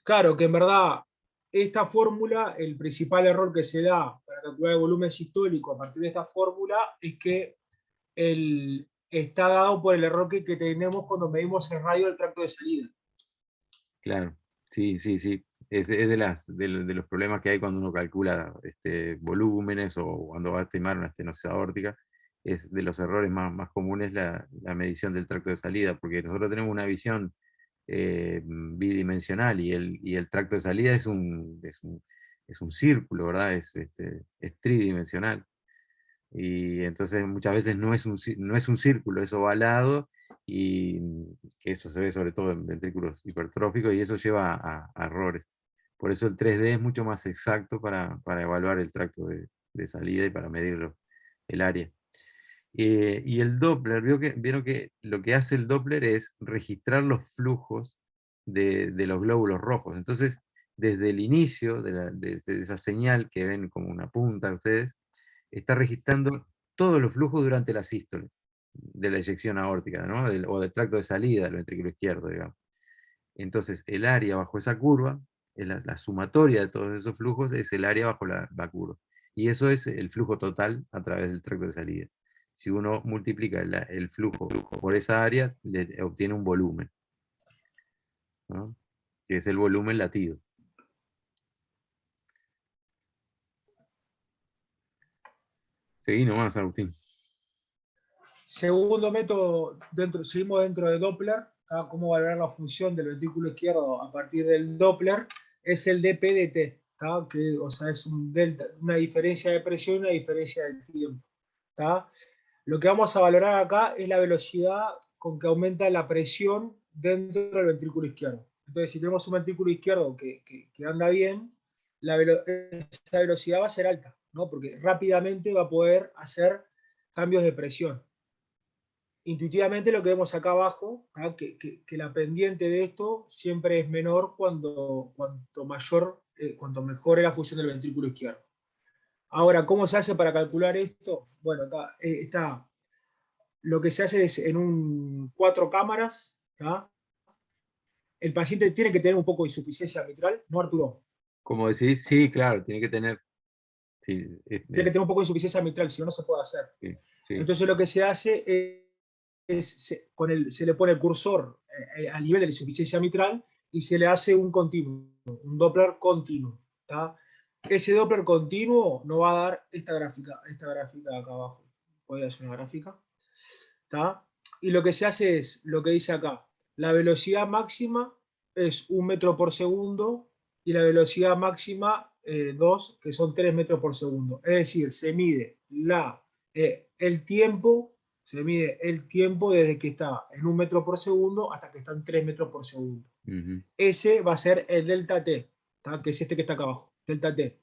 Claro, que en verdad esta fórmula, el principal error que se da para calcular el volumen sistólico a partir de esta fórmula es que está dado por el error que tenemos cuando medimos el radio del tracto de salida. Claro, sí. Es de los problemas que hay cuando uno calcula volúmenes o cuando va a estimar una estenosis aórtica. Es de los errores más comunes la medición del tracto de salida, porque nosotros tenemos una visión bidimensional y el tracto de salida es un círculo, ¿verdad? Es tridimensional. Y entonces muchas veces no es un círculo, es ovalado, y que eso se ve sobre todo en ventrículos hipertróficos, y eso lleva a errores. Por eso el 3D es mucho más exacto para evaluar el tracto de salida y para medir el área. Y el Doppler, vieron que lo que hace el Doppler es registrar los flujos de los glóbulos rojos. Entonces, desde el inicio de esa señal que ven como una punta ustedes, está registrando todos los flujos durante la sístole de la eyección aórtica, ¿no? O del tracto de salida del ventrículo izquierdo, digamos. Entonces, el área bajo esa curva, la sumatoria de todos esos flujos, es el área bajo la curva. Y eso es el flujo total a través del tracto de salida. Si uno multiplica el flujo por esa área, le obtiene un volumen, ¿no? Que es el volumen latido. Seguí nomás, Agustín. Segundo método, seguimos dentro de Doppler, cómo valorar la función del ventrículo izquierdo a partir del Doppler, es el DPDT, que o sea, es una diferencia de presión y una diferencia de tiempo. ¿Tá? Lo que vamos a valorar acá es la velocidad con que aumenta la presión dentro del ventrículo izquierdo. Entonces, si tenemos un ventrículo izquierdo que anda bien, esa velocidad va a ser alta, ¿no? Porque rápidamente va a poder hacer cambios de presión. Intuitivamente lo que vemos acá abajo, que la pendiente de esto siempre es menor cuanto mejor es la función del ventrículo izquierdo. Ahora, ¿cómo se hace para calcular esto? Bueno, lo que se hace es en 4 cámaras, ¿tá? el paciente tiene que tener un poco de insuficiencia mitral, ¿no, Arturo? Como decís, sí, claro, tiene que tener. Sí, Tiene que tener un poco de insuficiencia mitral, si no, no se puede hacer. sí, sí. Entonces lo que se hace se le pone el cursor al nivel de la insuficiencia mitral y se le hace un continuo, un Doppler continuo. ¿Tá? Ese Doppler continuo nos va a dar esta gráfica de acá abajo. Voy a hacer una gráfica. ¿Tá? Y lo que se hace es, lo que dice acá, la velocidad máxima es 1 metro por segundo y la velocidad máxima 2, que son 3 metros por segundo. Es decir, se mide el tiempo, desde que está en 1 metro por segundo hasta que está en 3 metros por segundo. Ese va a ser el delta T, ¿tá? Que es este que está acá abajo, delta T.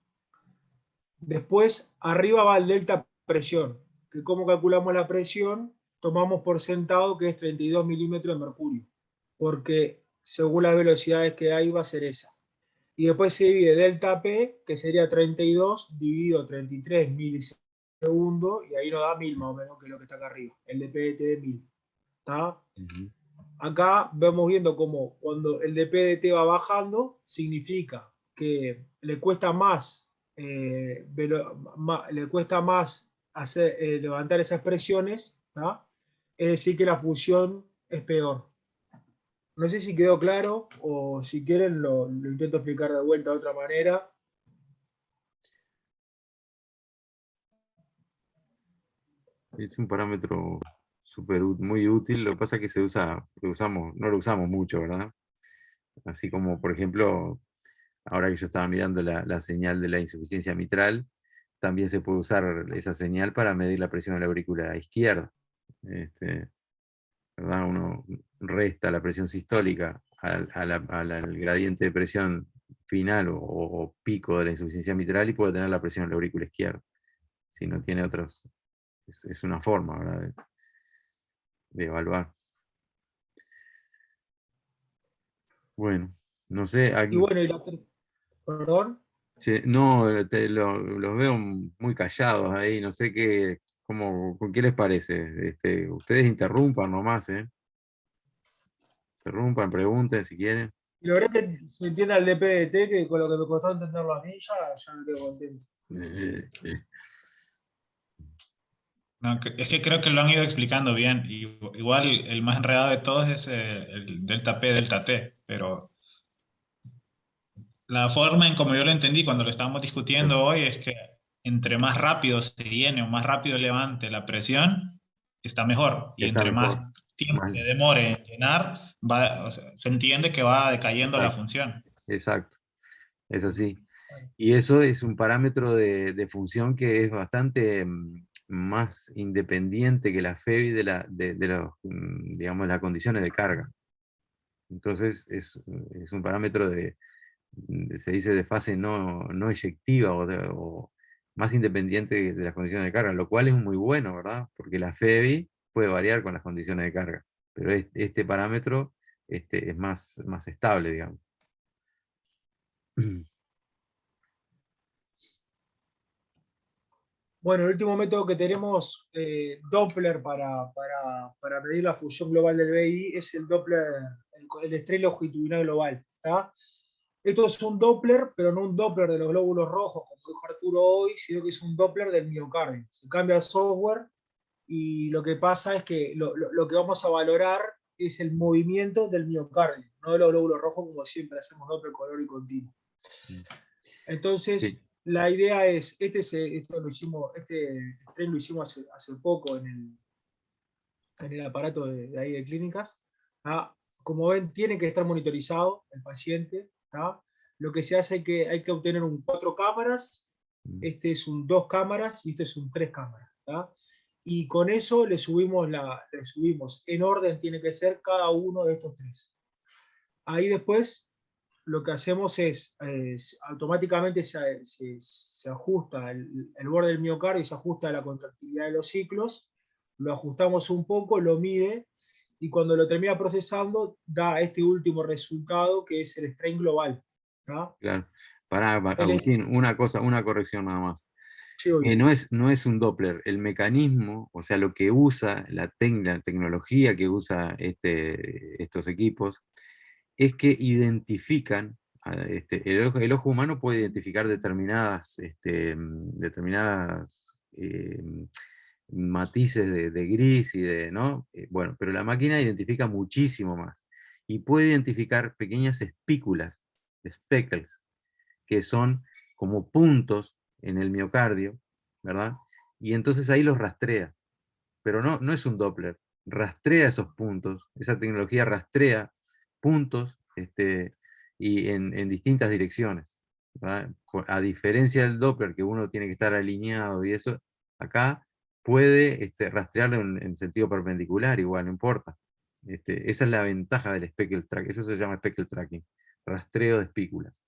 Después, arriba va el delta presión, que como calculamos la presión, tomamos por sentado que es 32 milímetros de mercurio, porque según las velocidades que hay va a ser esa. Y después se divide delta P, que sería 32 dividido 33 milisegundos, y ahí nos da 1000 más o menos, que es lo que está acá arriba, el de PDT de 1000. ¿Tá? Acá vamos viendo cómo cuando el de PDT va bajando, significa que le cuesta más, levantar esas presiones, ¿tá? Es decir, que la fusión es peor. No sé si quedó claro, o si quieren lo intento explicar de vuelta de otra manera. Es un parámetro muy útil, lo que pasa es que no lo usamos mucho, ¿verdad? Así como, por ejemplo, ahora que yo estaba mirando la señal de la insuficiencia mitral, también se puede usar esa señal para medir la presión de la aurícula izquierda. ¿Verdad? Uno resta la presión sistólica al gradiente de presión final o pico de la insuficiencia mitral y puede tener la presión en la aurícula izquierda. Si no tiene otros, es una forma, ¿verdad? de evaluar. Bueno, no sé. Y bueno, perdón. No, los veo muy callados ahí, no sé con qué les parece. Ustedes interrumpan nomás, ¿eh? Interrumpan, pregunten si quieren. Y logré que se entienda el DPDT, que con lo que me costó entenderlo a mí, ya me quedo contento. No, es que creo que lo han ido explicando bien. Igual el más enredado de todos es el delta P, delta T, pero la forma en como yo lo entendí cuando lo estábamos discutiendo hoy es que entre más rápido se llene o más rápido levante la presión, está mejor. Y Está entre más mejor. tiempo se demore en llenar, se entiende que va decayendo la Exacto. función. Exacto, es así. Y eso es un parámetro de función que es bastante más independiente que la FEBI digamos, las condiciones de carga. Entonces es un parámetro se dice de fase no eyectiva o más independiente de las condiciones de carga, lo cual es muy bueno, ¿verdad? Porque la FEBI puede variar con las condiciones de carga, pero este parámetro es más estable, digamos. Bueno, el último método que tenemos, Doppler, para medir la fusión global del BI, es el Doppler, el estrés longitudinal global. ¿Tá? Esto es un Doppler, pero no un Doppler de los glóbulos rojos, como dijo Arturo hoy, sino que es un Doppler del miocardio. Se cambia el software y lo que pasa es que lo que vamos a valorar es el movimiento del miocardio, no de los glóbulos rojos, como siempre hacemos Doppler color y continuo. Entonces, sí. La idea es, este tren lo hicimos hace poco en el aparato de ahí de clínicas. ¿Tá? Como ven, tiene que estar monitorizado el paciente. ¿Tá? Lo que se hace es que hay que obtener un 4 cámaras, este es un 2 cámaras y este es un 3 cámaras. ¿Tá? Y con eso le subimos en orden, tiene que ser cada uno de estos 3. Ahí después lo que hacemos es automáticamente se ajusta el borde del miocardio y se ajusta a la contractilidad de los ciclos, lo ajustamos un poco, lo mide, y cuando lo termina procesando da este último resultado que es el strain global. ¿Tá? Claro. Para Agustín, una corrección nada más. Sí, no es un Doppler, el mecanismo, o sea, lo que usa la tecnología que usa estos equipos, es que identifican, el ojo humano puede identificar determinadas matices de gris y de, ¿no? Bueno, pero la máquina identifica muchísimo más y puede identificar pequeñas espículas, speckles, que son como puntos en el miocardio, ¿verdad? Y entonces ahí los rastrea, pero no es un Doppler, rastrea esos puntos, esa tecnología rastrea puntos y en distintas direcciones, ¿verdad? A diferencia del Doppler, que uno tiene que estar alineado y eso, acá puede rastrearlo en sentido perpendicular, igual, no importa. Esa es la ventaja del speckle track, eso se llama speckle tracking, rastreo de espículas.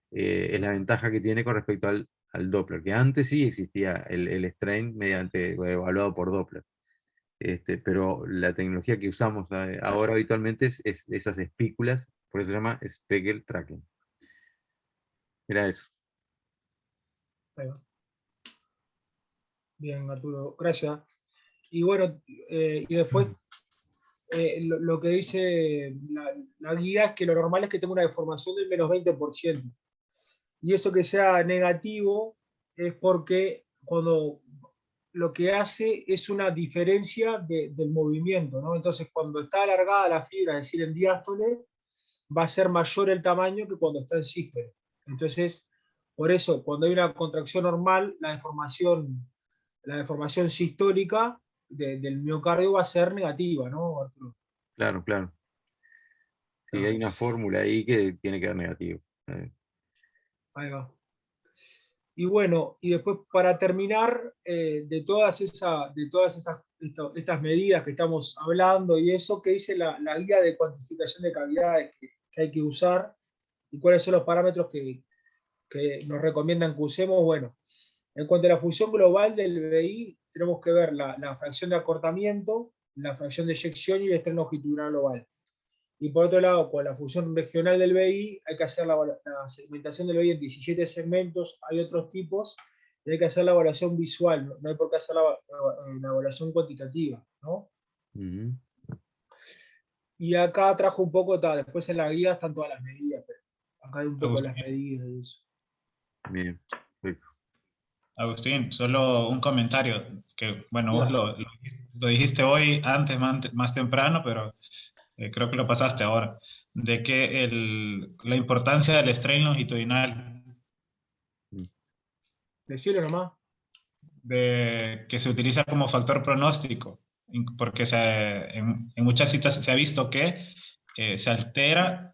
Es la ventaja que tiene con respecto al Doppler, que antes sí existía el strain evaluado por Doppler. Pero la tecnología que usamos ahora habitualmente es esas espículas, por eso se llama speckle tracking. Era eso. Ahí va. Bien, Arturo, gracias. Y bueno, y después lo que dice la guía es que lo normal es que tenga una deformación del menos 20%. Y eso que sea negativo es porque cuando lo que hace es una diferencia del movimiento, ¿no? Entonces, cuando está alargada la fibra, es decir, en diástole, va a ser mayor el tamaño que cuando está en sístole. Entonces, por eso, cuando hay una contracción normal, la deformación sistólica del miocardio va a ser negativa, ¿no, Arturo? Claro, claro. Sí, hay una fórmula ahí que tiene que dar negativo. Ahí va. Y bueno, y después para terminar, estas medidas que estamos hablando y eso, ¿qué dice la guía de cuantificación de cavidades que hay que usar y cuáles son los parámetros que nos recomiendan que usemos? Bueno, en cuanto a la función global del BI, tenemos que ver la fracción de acortamiento, la fracción de eyección y el estrés longitudinal global. Y por otro lado, con la función regional del BI, hay que hacer la segmentación del BI en 17 segmentos, hay otros tipos, y hay que hacer la evaluación visual, no hay por qué hacer la evaluación cuantitativa, ¿no? Ujú. Y acá trajo un poco, después en la guía están todas las medidas, pero acá hay un poco las Agustín, medidas y eso. Bien, perfecto. Agustín, solo un comentario, que bueno, vos Diga. lo dijiste hoy antes, más temprano, pero creo que lo pasaste ahora, de que la importancia del strain longitudinal, Mm. Decirlo nomás. de que se utiliza como factor pronóstico, porque en muchas situaciones se ha visto que se altera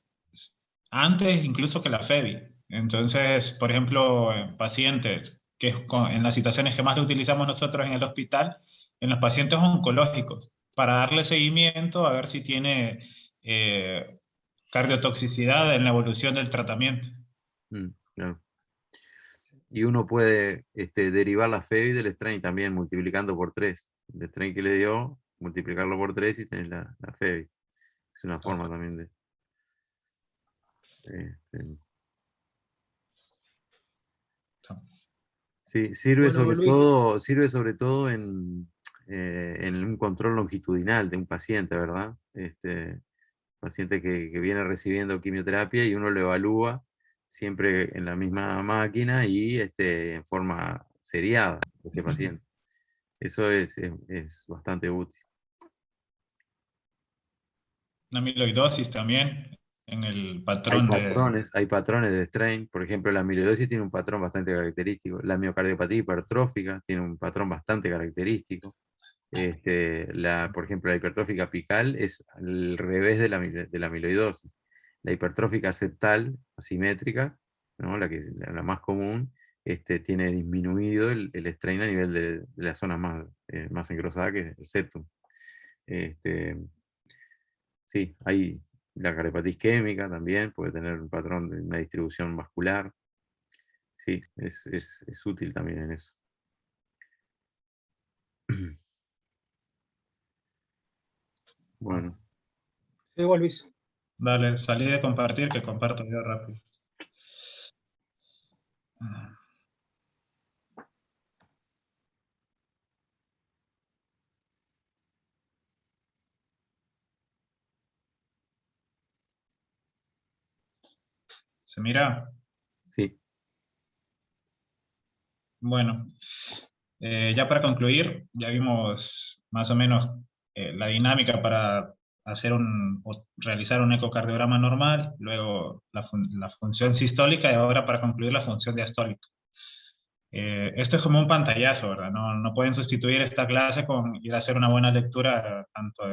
antes incluso que la FEBI. Entonces, por ejemplo, en pacientes, en las situaciones que más lo utilizamos nosotros en el hospital, en los pacientes oncológicos, para darle seguimiento a ver si tiene cardiotoxicidad en la evolución del tratamiento. Claro. Y uno puede derivar la FEBI del strain también multiplicando por 3. El strain que le dio, multiplicarlo por 3 y tener la FEBI. Es una forma también de... este, sí, Bueno, Luis, sirve sobre todo en un control longitudinal de un paciente, ¿verdad? Paciente que viene recibiendo quimioterapia y uno lo evalúa siempre en la misma máquina y en forma seriada ese paciente. Eso es bastante útil. La amiloidosis también, en el patrón de... Hay patrones de strain, por ejemplo, la amiloidosis tiene un patrón bastante característico, la miocardiopatía hipertrófica tiene un patrón bastante característico. Por ejemplo, la hipertrófica apical es al revés de la amiloidosis. La hipertrófica septal, asimétrica, ¿no? La más común, tiene disminuido el strain a nivel de la zona más engrosada, que es el septum. Este, sí, hay la cardiopatía isquémica también, puede tener un patrón de una distribución vascular. Sí, es útil también en eso. Bueno. sí, vos, Luis. Dale, salí de compartir, que comparto yo rápido. ¿Se mira? Sí. Bueno, ya para concluir, ya vimos más o menos la dinámica para hacer o realizar un ecocardiograma normal, luego la función sistólica y ahora para concluir la función diastólica. Esto es como un pantallazo, ¿verdad? No pueden sustituir esta clase con ir a hacer una buena lectura tanto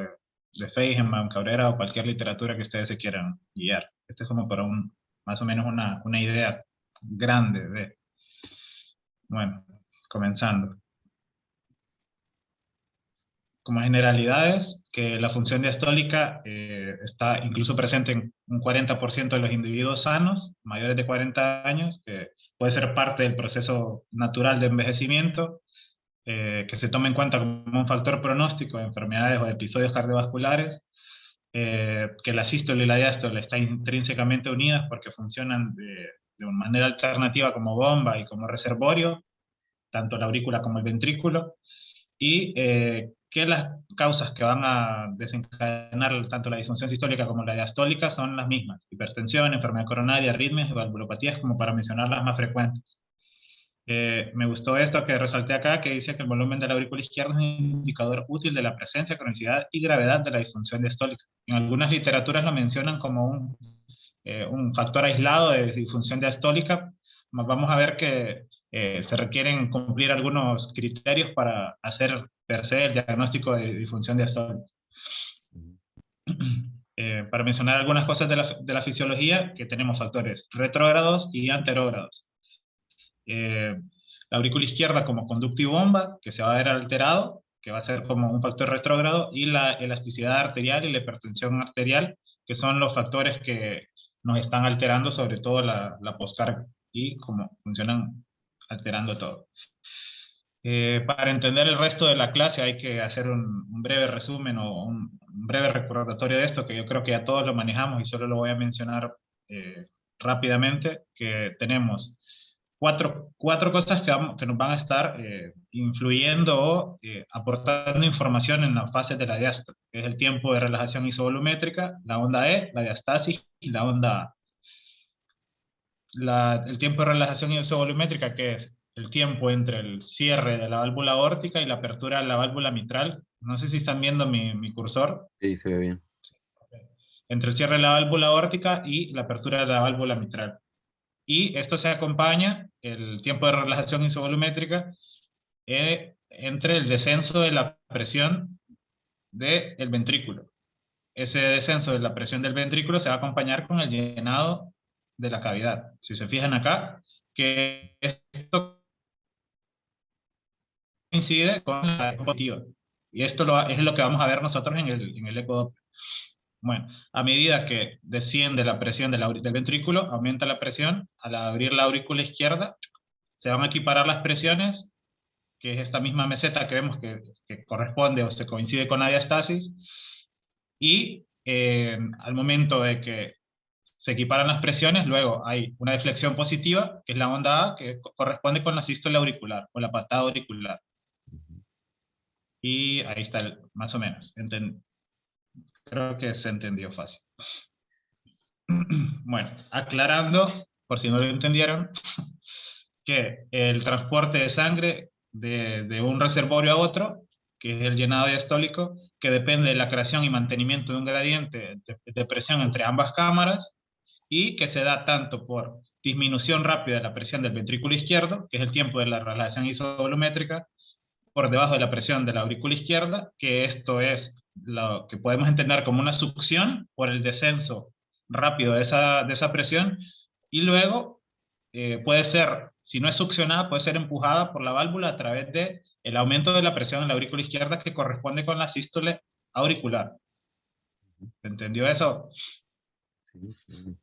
de Feigenbaum, Cabrera o cualquier literatura que ustedes se quieran guiar. Esto es como para más o menos una idea grande de... Bueno, comenzando. Como generalidades, que la función diastólica está incluso presente en un 40% de los individuos sanos, mayores de 40 años, que puede ser parte del proceso natural de envejecimiento, que se tome en cuenta como un factor pronóstico de enfermedades o de episodios cardiovasculares, que la sístole y la diástole están intrínsecamente unidas porque funcionan de una manera alternativa como bomba y como reservorio, tanto la aurícula como el ventrículo, y que las causas que van a desencadenar tanto la disfunción sistólica como la diastólica son las mismas: hipertensión, enfermedad coronaria, arritmias y valvulopatías, como para mencionar las más frecuentes. Me gustó esto que resalté acá, que dice que el volumen de la aurícula izquierda es un indicador útil de la presencia, cronicidad y gravedad de la disfunción diastólica. En algunas literaturas lo mencionan como un factor aislado de disfunción diastólica. Vamos a ver que se requieren cumplir algunos criterios para hacer per se el diagnóstico de disfunción diastólica. Para mencionar algunas cosas de la fisiología, que tenemos factores retrógrados y anterógrados. La aurícula izquierda como conducto y bomba, que se va a ver alterado, que va a ser como un factor retrógrado, y la elasticidad arterial y la hipertensión arterial, que son los factores que nos están alterando, sobre todo la poscarga, y cómo funcionan alterando todo. Para entender el resto de la clase hay que hacer un breve resumen o un breve recordatorio de esto, que yo creo que ya todos lo manejamos y solo lo voy a mencionar rápidamente, que tenemos cuatro cosas que nos van a estar influyendo o aportando información en la fase de la diástole, que es el tiempo de relajación isovolumétrica, la onda E, la diastasis y la onda A. El tiempo de relajación isovolumétrica, que es el tiempo entre el cierre de la válvula aórtica y la apertura de la válvula mitral. No sé si están viendo mi cursor. Sí, se ve bien. Entre el cierre de la válvula aórtica y la apertura de la válvula mitral. Y esto se acompaña, el tiempo de relajación isovolumétrica, entre el descenso de la presión del ventrículo. Ese descenso de la presión del ventrículo se va a acompañar con el llenado de la cavidad. Si se fijan acá, que esto coincide con la positiva. Y esto es lo que vamos a ver nosotros en el ecodoppler. Bueno, a medida que desciende la presión del ventrículo, aumenta la presión. Al abrir la aurícula izquierda, se van a equiparar las presiones, que es esta misma meseta que vemos que corresponde o se coincide con la diastasis, y al momento de que se equiparan las presiones, luego hay una deflexión positiva, que es la onda A, que corresponde con la sístole auricular o la patada auricular. Y ahí está, más o menos. Creo que se entendió fácil. Bueno, aclarando, por si no lo entendieron, que el transporte de sangre de un reservorio a otro, que es el llenado diastólico, que depende de la creación y mantenimiento de un gradiente de presión entre ambas cámaras, y que se da tanto por disminución rápida de la presión del ventrículo izquierdo, que es el tiempo de la relajación isovolumétrica, por debajo de la presión de la aurícula izquierda, que esto es lo que podemos entender como una succión por el descenso rápido de esa presión, y luego puede ser, si no es succionada, puede ser empujada por la válvula a través del aumento de la presión en la aurícula izquierda, que corresponde con la sístole auricular. ¿Se entendió eso? Sí, sí.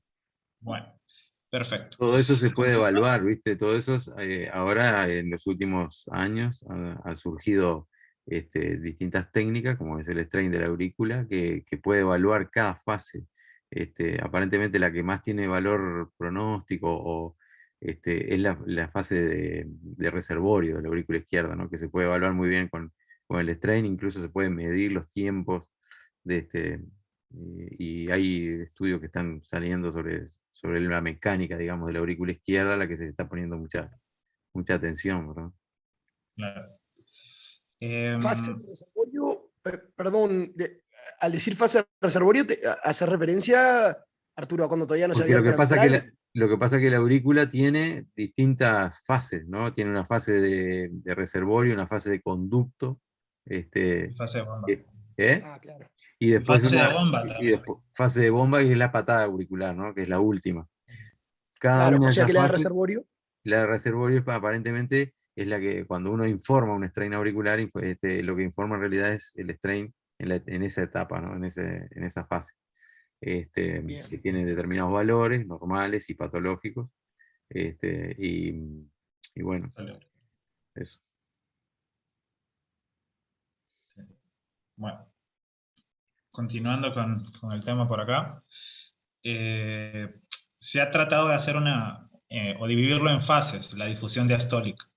Bueno, perfecto. Todo eso se puede evaluar, ¿viste? Todo eso, ahora en los últimos años ha surgido distintas técnicas, como es el strain de la aurícula, que puede evaluar cada fase. Aparentemente la que más tiene valor pronóstico es la fase de reservorio de la aurícula izquierda, ¿no? Que se puede evaluar muy bien con el strain, incluso se pueden medir los tiempos de Y hay estudios que están saliendo sobre la mecánica, digamos, de la aurícula izquierda, a la que se está poniendo mucha atención, ¿verdad? Claro. Fase de reservorio, perdón, al decir fase de reservorio, hace referencia, Arturo, a cuando todavía no se Porque había lo que abierto la pasa que mitral. lo que pasa que la aurícula tiene distintas fases, ¿no? Tiene una fase de reservorio, una fase de conducto, Fase de bomba. ¿eh? Ah, claro. Y después Fase de una bomba también. fase de bomba, y es la patada auricular, ¿no? Que es la última. Cada Claro, una o de sea esas que la de fases, reservorio. la de reservorio aparentemente es la que cuando uno informa un strain auricular, lo que informa en realidad es el strain en esa etapa, ¿no? En esa fase. Bien. Que tiene determinados valores normales y patológicos. Y bueno, eso. Bueno, continuando con el tema por acá. Se ha tratado de hacer o dividirlo en fases, la difusión diastólica.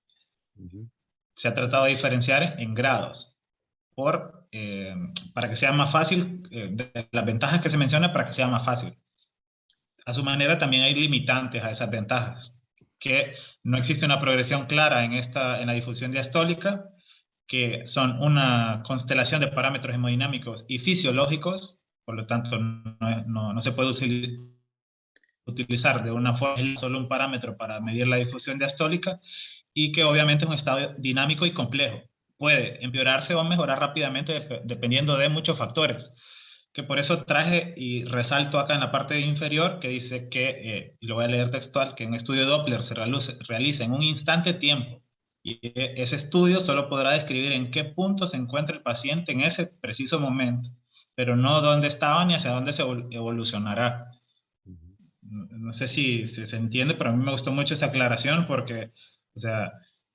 Ujú. Se ha tratado de diferenciar en grados, para que sea más fácil, de las ventajas que se menciona, para que sea más fácil. A su manera también hay limitantes a esas ventajas, que no existe una progresión clara en la difusión diastólica, que son una constelación de parámetros hemodinámicos y fisiológicos, por lo tanto no se puede utilizar de una forma solo un parámetro para medir la difusión diastólica, y que obviamente es un estado dinámico y complejo. Puede empeorarse o mejorar rápidamente dependiendo de muchos factores, que por eso traje y resalto acá en la parte inferior, que dice que, y lo voy a leer textual, que un estudio Doppler se realiza en un instante tiempo, y ese estudio solo podrá describir en qué punto se encuentra el paciente en ese preciso momento, pero no dónde estaba ni hacia dónde se evolucionará. No sé si se entiende, pero a mí me gustó mucho esa aclaración porque, o sea,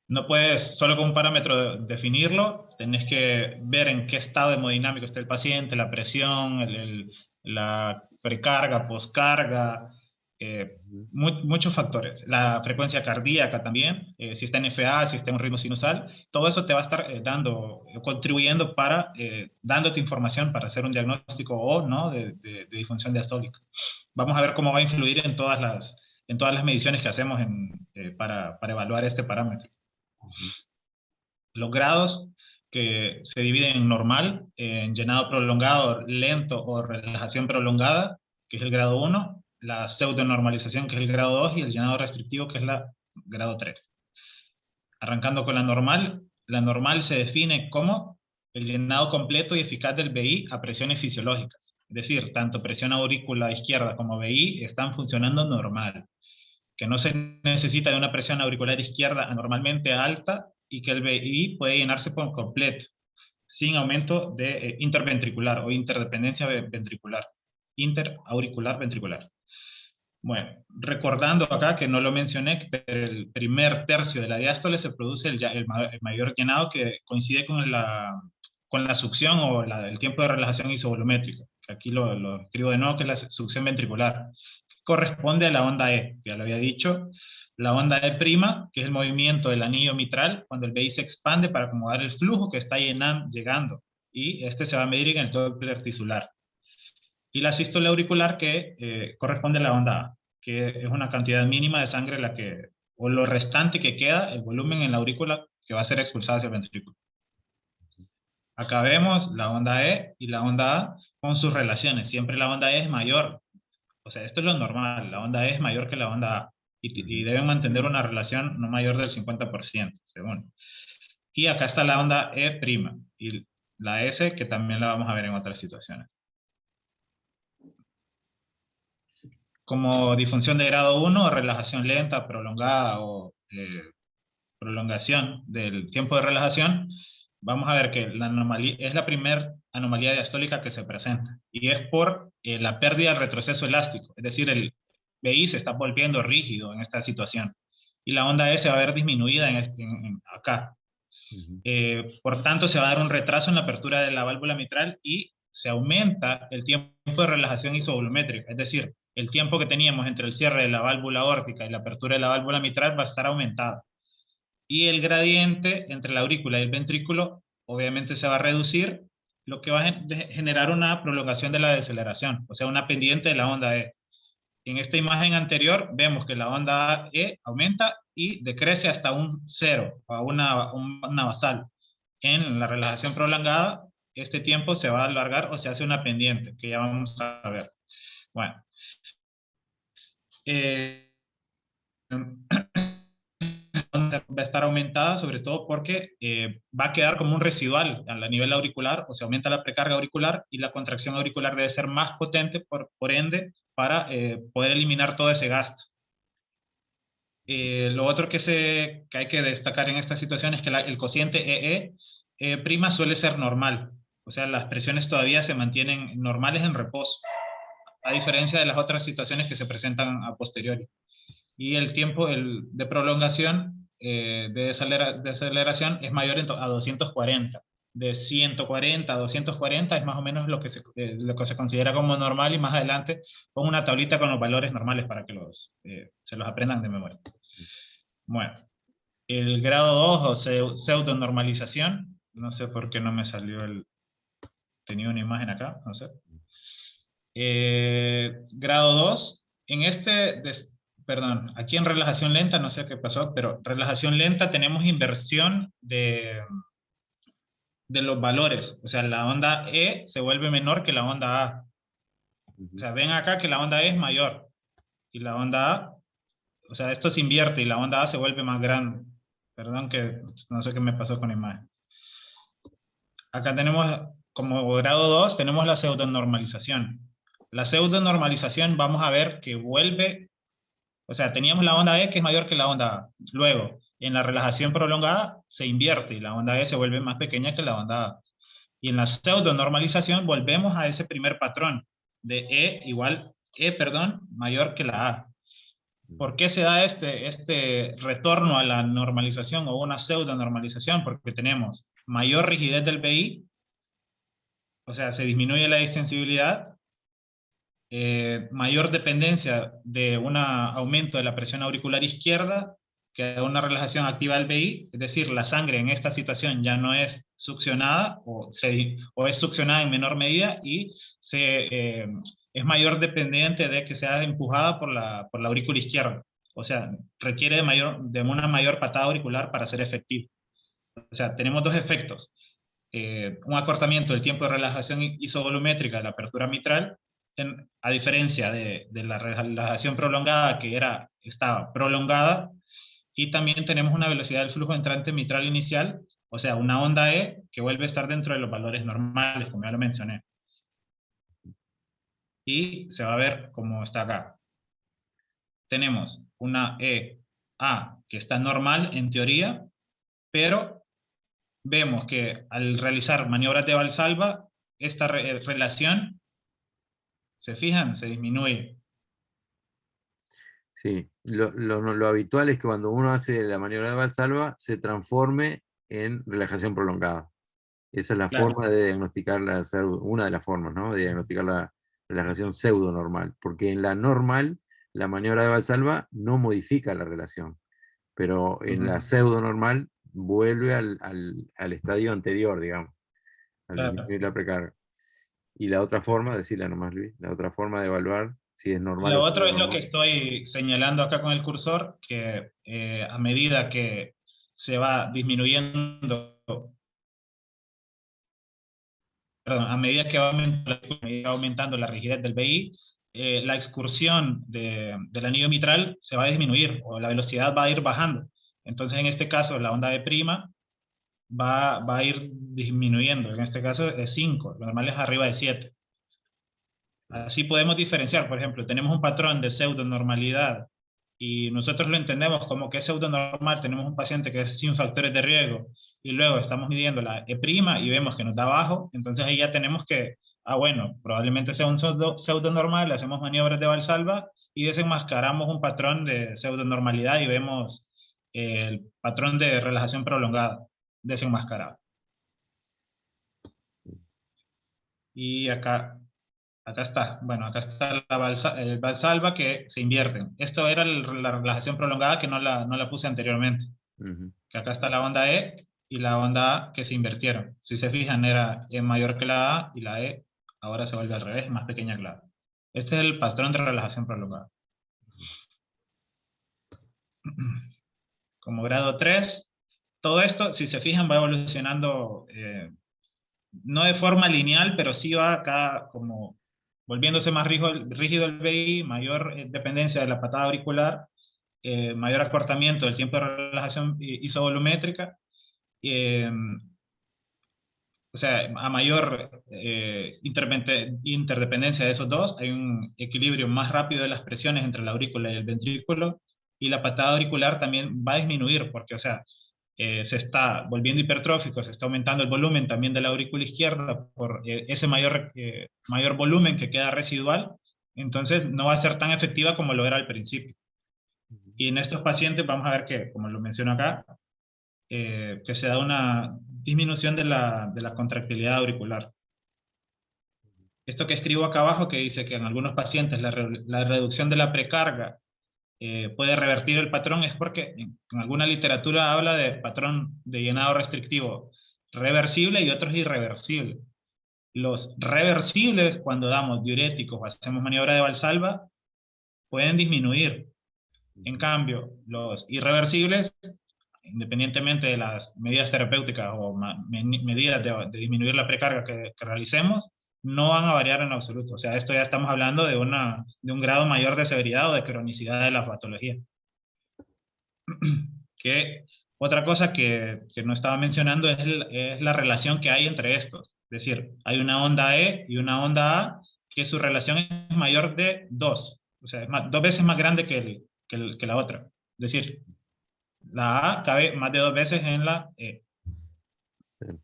no puedes solo con un parámetro definirlo, tenés que ver en qué estado hemodinámico está el paciente, la presión, la precarga, poscarga, muchos factores. La frecuencia cardíaca también, si está en FA, si está en un ritmo sinusal, todo eso te va a estar contribuyendo para, dándote información para hacer un diagnóstico o no de disfunción diastólica. Vamos a ver cómo va a influir en todas las mediciones que hacemos para evaluar este parámetro. Los grados, que se dividen en normal, en llenado prolongado, lento o relajación prolongada, que es el grado 1, la pseudonormalización, que es el grado 2, y el llenado restrictivo, que es el grado 3. Arrancando con la normal se define como el llenado completo y eficaz del BI a presiones fisiológicas. Es decir, tanto presión aurícula izquierda como BI están funcionando normal, que no se necesita de una presión auricular izquierda anormalmente alta y que el BI puede llenarse por completo, sin aumento de interventricular o interdependencia ventricular, interauricular ventricular. Bueno, recordando acá que no lo mencioné, pero el primer tercio de la diástole se produce el mayor llenado, que coincide con la succión o el tiempo de relajación isovolumétrica, que aquí lo escribo de nuevo, que es la succión ventricular, que corresponde a la onda E, que ya lo había dicho. La onda E', que es el movimiento del anillo mitral, cuando el BI se expande para acomodar el flujo que está llegando, y este se va a medir en el Doppler tisular. Y la sístole auricular, que corresponde a la onda A, que es una cantidad mínima de sangre o lo restante que queda, el volumen en la aurícula que va a ser expulsado hacia el ventrículo. Acá vemos la onda E y la onda A con sus relaciones. Siempre la onda E es mayor. O sea, esto es lo normal. La onda E es mayor que la onda A. Y deben mantener una relación no mayor del 50%, según. Y acá está la onda E', y la S, que también la vamos a ver en otras situaciones. Como disfunción de grado 1, relajación lenta, prolongada o prolongación del tiempo de relajación, vamos a ver que la anomalía es la primera anomalía diastólica que se presenta, y es por la pérdida del retroceso elástico, es decir, el BI se está volviendo rígido en esta situación, y la onda S va a ver disminuida acá. Por tanto, se va a dar un retraso en la apertura de la válvula mitral y se aumenta el tiempo de relajación isovolumétrica, es decir, el tiempo que teníamos entre el cierre de la válvula aórtica y la apertura de la válvula mitral va a estar aumentado. Y el gradiente entre la aurícula y el ventrículo obviamente se va a reducir, lo que va a generar una prolongación de la deceleración, o sea, una pendiente de la onda E. En esta imagen anterior vemos que la onda E aumenta y decrece hasta un 0, a una basal. En la relajación prolongada, este tiempo se va a alargar o se hace una pendiente, que ya vamos a ver. Bueno. Va a estar aumentada, sobre todo porque va a quedar como un residual a nivel auricular, o se aumenta la precarga auricular y la contracción auricular debe ser más potente, por ende, para poder eliminar todo ese gasto. Lo otro que hay que destacar en esta situación es que el cociente EE prima suele ser normal, o sea, las presiones todavía se mantienen normales en reposo, a diferencia de las otras situaciones que se presentan a posteriori. Y el tiempo de prolongación de deceleración es mayor a 240. De 140 a 240 es más o menos lo que se considera como normal, y más adelante pongo una tablita con los valores normales para que se los aprendan de memoria. Bueno, el grado 2 o pseudonormalización, no sé por qué no me salió tenía una imagen acá, no sé. Grado 2, perdón, aquí en relajación lenta, no sé qué pasó, pero relajación lenta tenemos inversión de los valores. O sea, la onda E se vuelve menor que la onda A. O sea, ven acá que la onda E es mayor. Y la onda A, o sea, esto se invierte y la onda A se vuelve más grande. Perdón que no sé qué me pasó con la imagen. Acá tenemos, como grado 2, tenemos la pseudonormalización. La pseudonormalización vamos a ver que vuelve. O sea, teníamos la onda E que es mayor que la onda A. Luego, en la relajación prolongada se invierte y la onda E se vuelve más pequeña que la onda A. Y en la pseudonormalización volvemos a ese primer patrón de mayor que la A. ¿Por qué se da este retorno a la normalización o una pseudonormalización? Porque tenemos mayor rigidez del BI, o sea, se disminuye la distensibilidad, mayor dependencia de un aumento de la presión auricular izquierda, que da una relajación activa del BI, es decir, la sangre en esta situación ya no es succionada o es succionada en menor medida y es mayor dependiente de que sea empujada por la aurícula izquierda. O sea, requiere de una mayor patada auricular para ser efectivo. O sea, tenemos dos efectos. Un acortamiento del tiempo de relajación isovolumétrica de la apertura mitral, a diferencia de la relajación prolongada que estaba prolongada, y también tenemos una velocidad del flujo entrante mitral inicial, o sea, una onda E que vuelve a estar dentro de los valores normales, como ya lo mencioné. Y se va a ver cómo está acá. Tenemos una EA que está normal en teoría, pero vemos que al realizar maniobras de Valsalva, esta relación, ¿se fijan? Se disminuye. Sí, lo habitual es que cuando uno hace la maniobra de Valsalva se transforme en relajación prolongada. Esa es la forma de diagnosticar una de las formas, ¿no? De diagnosticar la relajación pseudo normal, porque en la normal la maniobra de Valsalva no modifica la relación, pero en la pseudo normal vuelve al estadio anterior, digamos, al disminuir la precarga. Y la otra forma, decirla nomás, Luis, la otra forma de evaluar si es normal. Lo otro es lo que estoy señalando acá con el cursor, que a medida que se va disminuyendo, perdón, a medida que va aumentando la rigidez del BI, la excursión del anillo mitral se va a disminuir, o la velocidad va a ir bajando. Entonces, en este caso, la onda de prima va a ir disminuyendo. En este caso es 5, lo normal es arriba de 7. Así podemos diferenciar, por ejemplo, tenemos un patrón de pseudonormalidad y nosotros lo entendemos como que es pseudonormal, tenemos un paciente que es sin factores de riesgo y luego estamos midiendo la E' y vemos que nos da bajo, entonces ahí ya tenemos que, bueno, probablemente sea un pseudonormal, hacemos maniobras de Valsalva y desenmascaramos un patrón de pseudonormalidad y vemos el patrón de relajación prolongada desenmascarado. Y acá está, bueno, acá está el Valsalva que se invierten. Esto era la relajación prolongada que no la puse anteriormente. Que acá está la onda E, y la onda A que se invirtieron. Si se fijan, era E mayor que la A y la E ahora se vuelve al revés, más pequeña que la A. Este es el patrón de relajación prolongada. Como grado 3, todo esto, si se fijan, va evolucionando, no de forma lineal, pero sí va como volviéndose más rígido el BI, mayor dependencia de la patada auricular, mayor acortamiento del tiempo de relajación isovolumétrica, o sea, a mayor interdependencia de esos dos, hay un equilibrio más rápido de las presiones entre la aurícula y el ventrículo, y la patada auricular también va a disminuir, porque, o sea, se está volviendo hipertrófico, se está aumentando el volumen también de la aurícula izquierda por ese mayor volumen que queda residual, entonces no va a ser tan efectiva como lo era al principio. Y en estos pacientes vamos a ver que, como lo menciono acá, que se da una disminución de la contractilidad auricular. Esto que escribo acá abajo, que dice que en algunos pacientes la reducción de la precarga puede revertir el patrón, es porque en alguna literatura habla de patrón de llenado restrictivo reversible y otros irreversible. Los reversibles, cuando damos diuréticos o hacemos maniobra de Valsalva, pueden disminuir. En cambio, los irreversibles, independientemente de las medidas terapéuticas o medidas de disminuir la precarga que realicemos, no van a variar en absoluto. O sea, esto ya estamos hablando de un grado mayor de severidad o de cronicidad de la patología. Otra cosa que no estaba mencionando es la relación que hay entre estos. Es decir, hay una onda E y una onda A que su relación es mayor de 2. O sea, es 2 veces más grande que la otra. Es decir, la A cabe más de 2 veces en la E.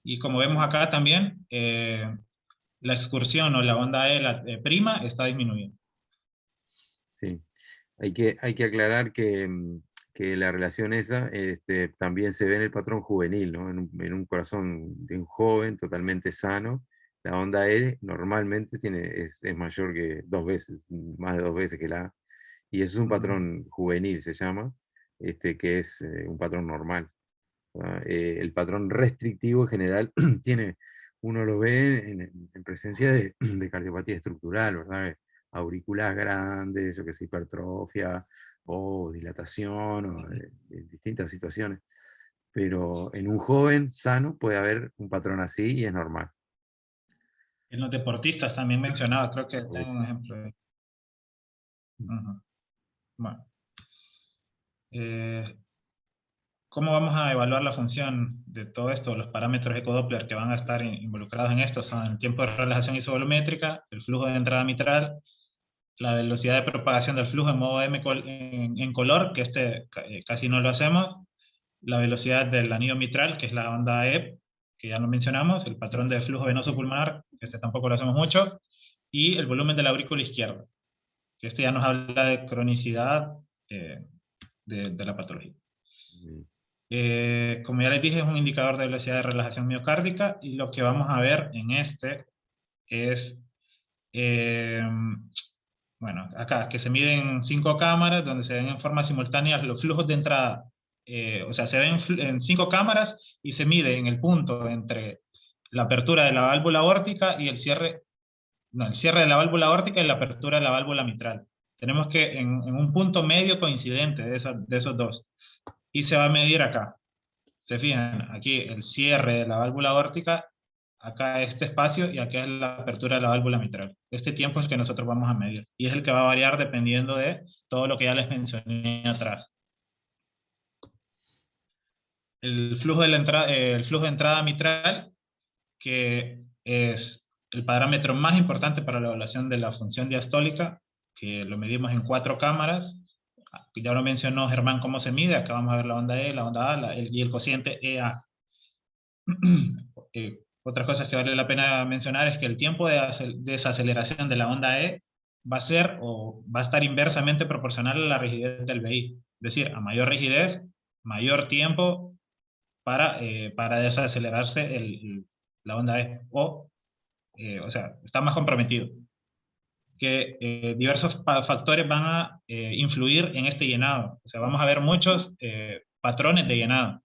Y como vemos acá también, la excursión o la onda E, la prima, está disminuyendo. Sí, hay que aclarar que la relación esa también se ve en el patrón juvenil, ¿no? En un corazón de un joven totalmente sano, la onda E normalmente es mayor que 2 veces, más de 2 veces que la A, y eso es un patrón juvenil, se llama, que es un patrón normal. El patrón restrictivo en general uno lo ve en presencia de cardiopatía estructural, ¿verdad? Aurículas grandes, o que se hipertrofia, o dilatación, o distintas situaciones. Pero en un joven sano puede haber un patrón así y es normal. En los deportistas también mencionaba, creo que tengo un ejemplo. Bueno. ¿Cómo vamos a evaluar la función de todo esto? Los parámetros ecodoppler que van a estar involucrados en esto son el tiempo de relajación isovolumétrica, el flujo de entrada mitral, la velocidad de propagación del flujo en modo M en color, que casi no lo hacemos, la velocidad del anillo mitral, que es la onda E, que ya lo mencionamos, el patrón de flujo venoso pulmonar, que tampoco lo hacemos mucho, y el volumen de la aurícula izquierda, que ya nos habla de cronicidad de la patología. Como ya les dije, es un indicador de velocidad de relajación miocárdica, y lo que vamos a ver en este es, bueno, acá, que se miden 5 cámaras, donde se ven en forma simultánea los flujos de entrada. O sea, se ven en 5 cámaras y se mide en el punto entre la apertura de la válvula aórtica y el cierre de la válvula aórtica y la apertura de la válvula mitral. Tenemos que en un punto medio coincidente de esos dos. Y se va a medir acá. Se fijan, aquí el cierre de la válvula aórtica, acá este espacio, y acá es la apertura de la válvula mitral. Este tiempo es el que nosotros vamos a medir, y es el que va a variar dependiendo de todo lo que ya les mencioné atrás. El flujo de entrada mitral, que es el parámetro más importante para la evaluación de la función diastólica, que lo medimos en 4 cámaras. Ya lo mencionó Germán cómo se mide. Acá vamos a ver la onda E, la onda A y el cociente EA. Otras cosas que vale la pena mencionar es que el tiempo de desaceleración de la onda E va a estar inversamente proporcional a la rigidez del BI. Es decir, a mayor rigidez, mayor tiempo para desacelerarse la onda E. O sea, está más comprometido. Que diversos factores van a influir en este llenado. O sea, vamos a ver muchos patrones de llenado.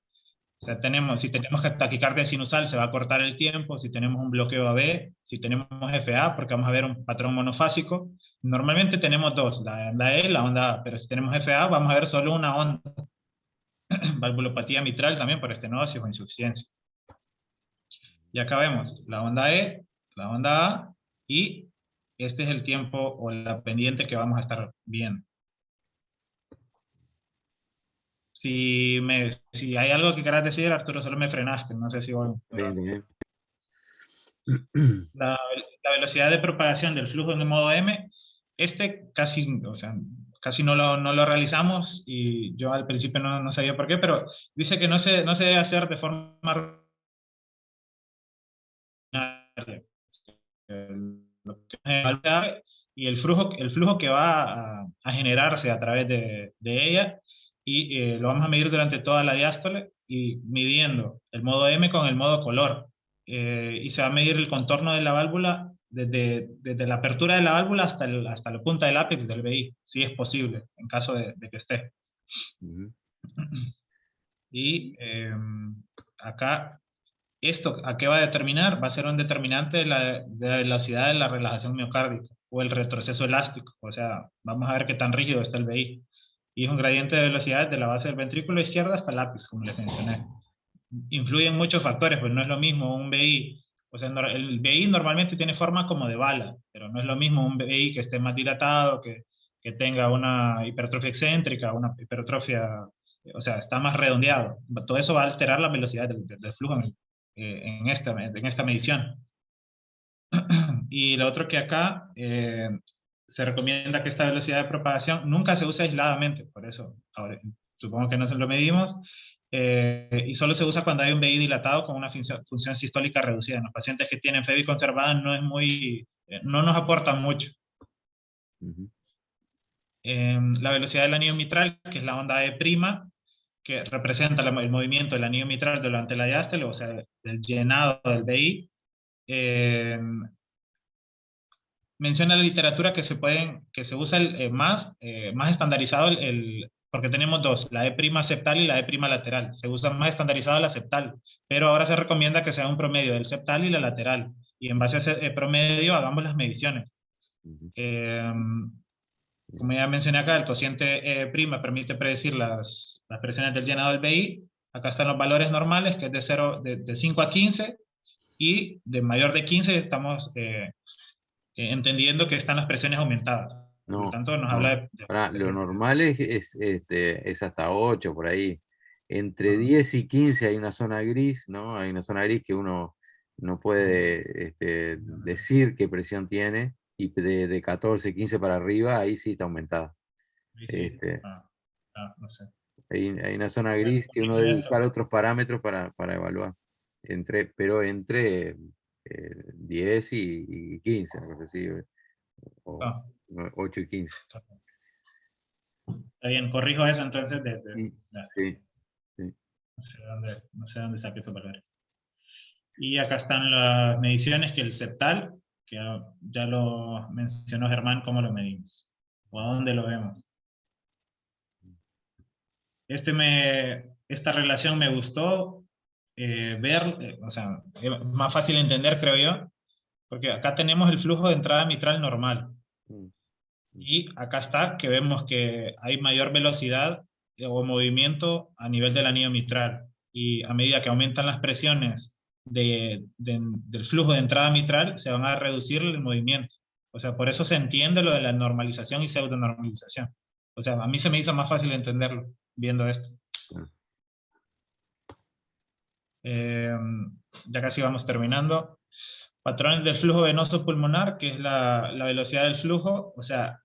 O sea, si tenemos taquicardia sinusal, se va a cortar el tiempo. Si tenemos un bloqueo AB, si tenemos FA, porque vamos a ver un patrón monofásico. Normalmente tenemos dos, la onda E y la onda A, pero si tenemos FA, vamos a ver solo una onda. Valvulopatía mitral también por estenosis o insuficiencia. Y acá vemos la onda E, la onda A, y este es el tiempo o la pendiente que vamos a estar viendo. Si hay algo que quieras decir, Arturo, solo me frenas, que no sé si voy. Bien. La velocidad de propagación del flujo en el modo M, casi no lo realizamos, y yo al principio no sabía por qué, pero dice que no se debe hacer de forma y el flujo que va a generarse a través de ella, y lo vamos a medir durante toda la diástole, y midiendo el modo M con el modo color, y se va a medir el contorno de la válvula desde la apertura de la válvula hasta la punta del ápex del BI, si es posible, en caso de que esté. Y acá, ¿esto a qué va a determinar? Va a ser un determinante de la velocidad de la relajación miocárdica o el retroceso elástico. O sea, vamos a ver qué tan rígido está el BI. Y es un gradiente de velocidad de la base del ventrículo izquierdo hasta el ápice, como les mencioné. Influyen muchos factores, pues no es lo mismo un BI. O sea, el BI normalmente tiene forma como de bala, pero no es lo mismo un BI que esté más dilatado, que tenga una hipertrofia excéntrica, una hipertrofia, o sea, está más redondeado. Todo eso va a alterar la velocidad del flujo en esta medición. Y lo otro que acá se recomienda que esta velocidad de propagación nunca se use aisladamente, por eso ahora, supongo que no se lo medimos, y solo se usa cuando hay un BI dilatado con una función sistólica reducida. En los pacientes que tienen FEBI conservada no nos aporta mucho. La velocidad del anillo mitral, que es la onda E', que representa el movimiento del anillo mitral durante la diástole, o sea, el llenado del BI. Menciona la literatura que se usa más estandarizado porque tenemos dos, la E' septal y la E' lateral. Se usa más estandarizado la septal, pero ahora se recomienda que sea un promedio del septal y la lateral, y en base a ese promedio hagamos las mediciones. Como ya mencioné acá, el cociente E' permite predecir las presiones del llenado del BI. Acá están los valores normales, que es de 5 a 15, y de mayor de 15 estamos entendiendo que están las presiones aumentadas. Por lo tanto, nos habla de lo normal es hasta 8, por ahí. Entre 10 y 15 hay una zona gris, ¿no? Hay una zona gris que uno no puede decir qué presión tiene, y de 14, 15 para arriba, ahí sí está aumentada. Sí. No sé. Hay una zona gris que uno debe usar otros parámetros para evaluar. Pero entre 10 y 15, no sé si, o 8 y 15. Está bien, corrijo eso entonces. Sí. No sé dónde saqué esos valores. Y acá están las mediciones, que el septal, que ya lo mencionó Germán, cómo lo medimos, o a dónde lo vemos. Esta relación me gustó ver, o sea, es más fácil de entender, creo yo, porque acá tenemos el flujo de entrada mitral normal. Y acá está que vemos que hay mayor velocidad o movimiento a nivel del anillo mitral. Y a medida que aumentan las presiones del flujo de entrada mitral, se van a reducir el movimiento. O sea, por eso se entiende lo de la normalización y pseudonormalización. O sea, a mí se me hizo más fácil entenderlo viendo esto. Ya casi vamos terminando. Patrones del flujo venoso pulmonar, que es la velocidad del flujo, o sea,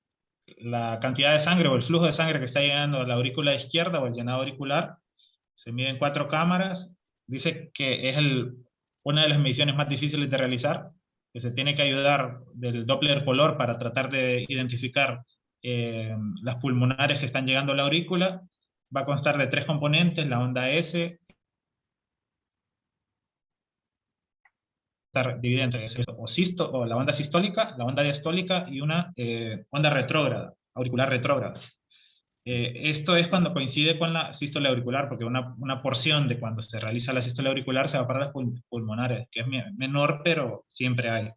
la cantidad de sangre o el flujo de sangre que está llegando a la aurícula izquierda o el llenado auricular. Se mide en 4 cámaras. Dice que es una de las mediciones más difíciles de realizar, que se tiene que ayudar del Doppler color para tratar de identificar las pulmonares que están llegando a la aurícula. Va a constar de 3 componentes: la onda S, está dividida entre o la onda sistólica, la onda diastólica y una onda retrógrada, auricular retrógrada. Esto es cuando coincide con la sístole auricular, porque una porción de cuando se realiza la sístole auricular se va para las pulmonares, que es menor, pero siempre hay.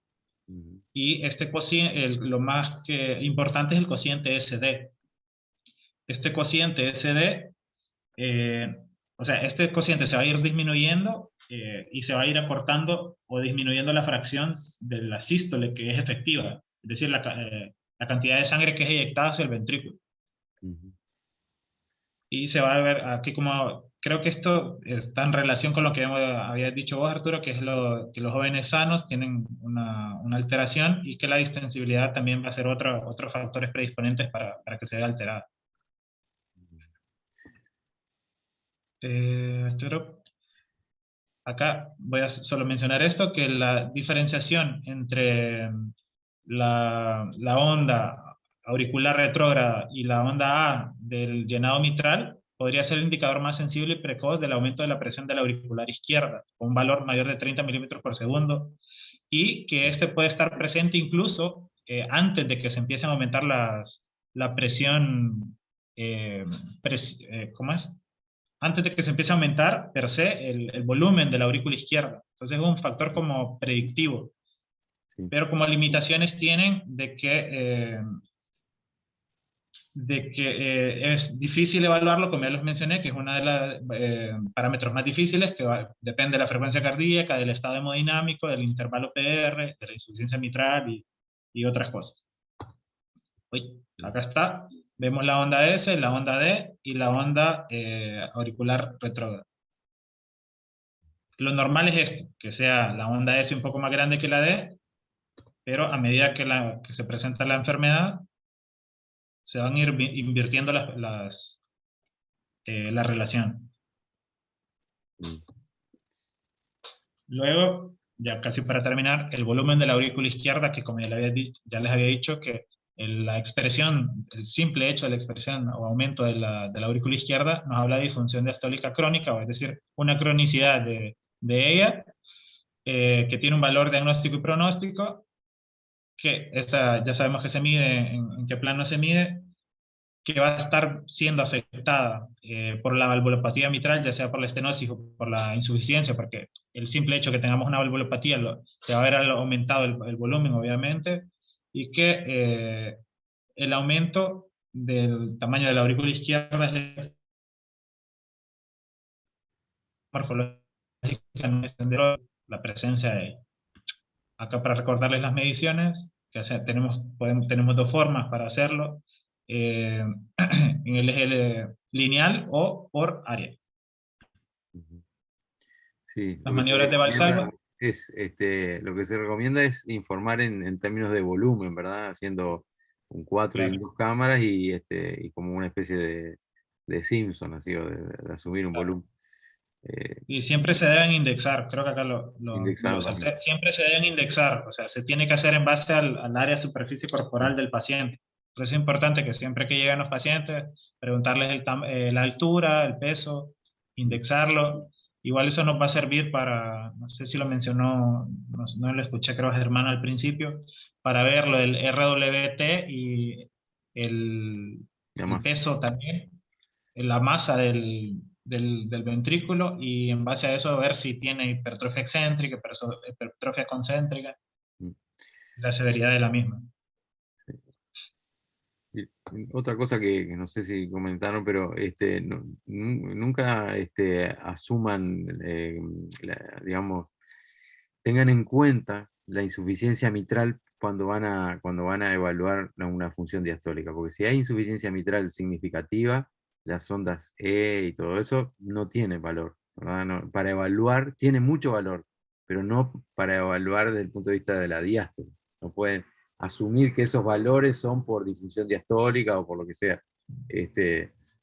Y este cociente, lo más importante es el cociente SD. Este cociente SD, o sea, este cociente se va a ir disminuyendo y se va a ir acortando o disminuyendo la fracción de la sístole que es efectiva, es decir, la cantidad de sangre que es eyectada hacia el ventrículo. Y se va a ver aquí como, creo que esto está en relación con lo que habías dicho vos, Arturo, que es que los jóvenes sanos tienen una alteración y que la distensibilidad también va a ser otros factores predisponentes para que se vea alterada. Acá voy a solo mencionar esto, que la diferenciación entre la onda auricular retrógrada y la onda A del llenado mitral podría ser el indicador más sensible y precoz del aumento de la presión de la auricular izquierda, con un valor mayor de 30 milímetros por segundo, y que este puede estar presente incluso antes de que se empiecen a aumentar la presión, ¿cómo es? Antes de que se empiece a aumentar, per se, el volumen de la aurícula izquierda. Entonces es un factor como predictivo. Sí. Pero como limitaciones tienen de que es difícil evaluarlo, como ya los mencioné, que es uno de los parámetros más difíciles, que depende de la frecuencia cardíaca, del estado hemodinámico, del intervalo PR, de la insuficiencia mitral y otras cosas. Uy, acá está. Vemos la onda S, la onda D y la onda auricular retrógrada. Lo normal es esto, que sea la onda S un poco más grande que la D, pero a medida que se presenta la enfermedad, se van a ir invirtiendo la relación. Luego, ya casi para terminar, el volumen de la aurícula izquierda, que como ya les había dicho, que la expresión, el simple hecho de la expresión o aumento de la aurícula izquierda nos habla de disfunción diastólica crónica, o es decir, una cronicidad de ella, que tiene un valor diagnóstico y pronóstico, que ya sabemos que se mide, en qué plano se mide, que va a estar siendo afectada por la valvulopatía mitral, ya sea por la estenosis o por la insuficiencia, porque el simple hecho que tengamos una valvulopatía se va a ver aumentado el volumen, obviamente, y que el aumento del tamaño de la aurícula izquierda es morfológica, la presencia de ella. Acá para recordarles las mediciones, que tenemos dos formas para hacerlo, en el eje lineal o por área. Sí, Las maniobras de Valsalva. Lo que se recomienda es informar en términos de volumen, ¿verdad? Haciendo un 4 y Claro. 2 cámaras y como una especie de Simpson, así, o de asumir un Claro. volumen. Y siempre se deben indexar, creo que acá Indexar salté. Siempre se deben indexar, o sea, se tiene que hacer en base al área de superficie corporal del paciente. Entonces es importante que siempre que lleguen los pacientes, preguntarles la altura, el peso, indexarlo. Igual eso nos va a servir para, no sé si lo mencionó, no lo escuché creo Germán al principio, para ver lo del RWT y el peso también, la masa del ventrículo, y en base a eso ver si tiene hipertrofia excéntrica, hipertrofia concéntrica, la severidad de la misma. Otra cosa que no sé si comentaron, pero nunca asuman, digamos, tengan en cuenta la insuficiencia mitral cuando van a evaluar una función diastólica, porque si hay insuficiencia mitral significativa, las ondas E y todo eso no tiene valor, ¿verdad? No, para evaluar tiene mucho valor, pero no para evaluar desde el punto de vista de la diástole. No pueden asumir que esos valores son por disfunción diastólica o por lo que sea.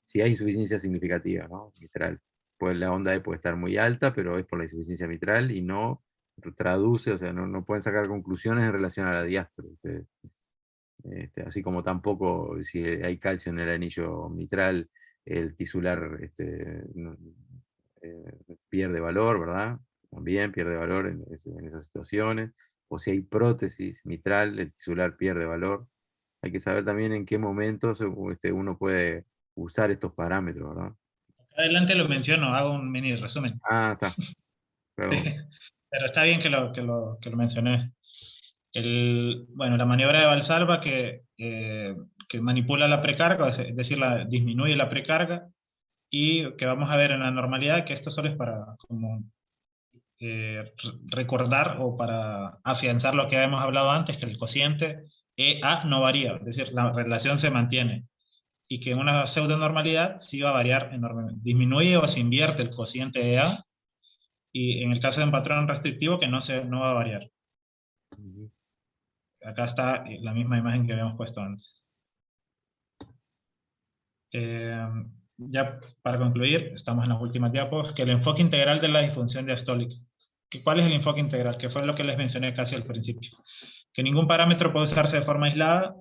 Si hay insuficiencia significativa, ¿no? Mitral. Pues la onda E puede estar muy alta, pero es por la insuficiencia mitral y no traduce, o sea, no pueden sacar conclusiones en relación a la diástole. Así como tampoco si hay calcio en el anillo mitral, el tisular pierde valor, ¿verdad? También pierde valor en esas situaciones. O si hay prótesis mitral, el tisular pierde valor. Hay que saber también en qué momentos uno puede usar estos parámetros, ¿verdad? Adelante lo menciono, hago un mini resumen. Ah, está. Perdón. Pero está bien que lo menciones. Bueno, la maniobra de Valsalva que manipula la precarga, es decir, disminuye la precarga, y que vamos a ver en la normalidad que esto solo es para como, recordar o para afianzar lo que hemos hablado antes, que el cociente EA no varía, es decir, la relación se mantiene, y que en una pseudonormalidad sí va a variar enormemente. Disminuye o se invierte el cociente EA, y en el caso de un patrón restrictivo que no va a variar. Acá está la misma imagen que habíamos puesto antes. Ya para concluir, estamos en las últimas diapos, que el enfoque integral de la disfunción diastólica. ¿Cuál es el enfoque integral? Que fue lo que les mencioné casi al principio. Que ningún parámetro puede usarse de forma aislada.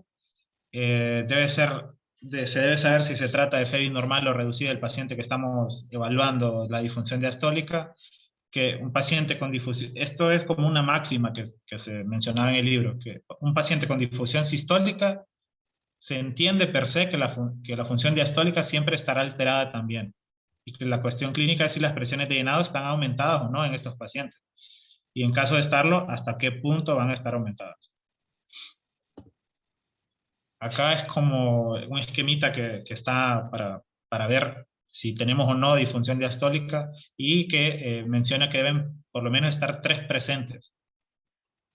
Se debe saber si se trata de FEBI normal o reducida del paciente que estamos evaluando la disfunción diastólica. Que un paciente con difusión, esto es como una máxima que se mencionaba en el libro, que un paciente con difusión sistólica se entiende per se que la función diastólica siempre estará alterada también, y que la cuestión clínica es si las presiones de llenado están aumentadas o no en estos pacientes, y en caso de estarlo, hasta qué punto van a estar aumentadas. Acá es como un esquemita que está para ver si tenemos o no disfunción diastólica, y que menciona que deben por lo menos estar 3 presentes.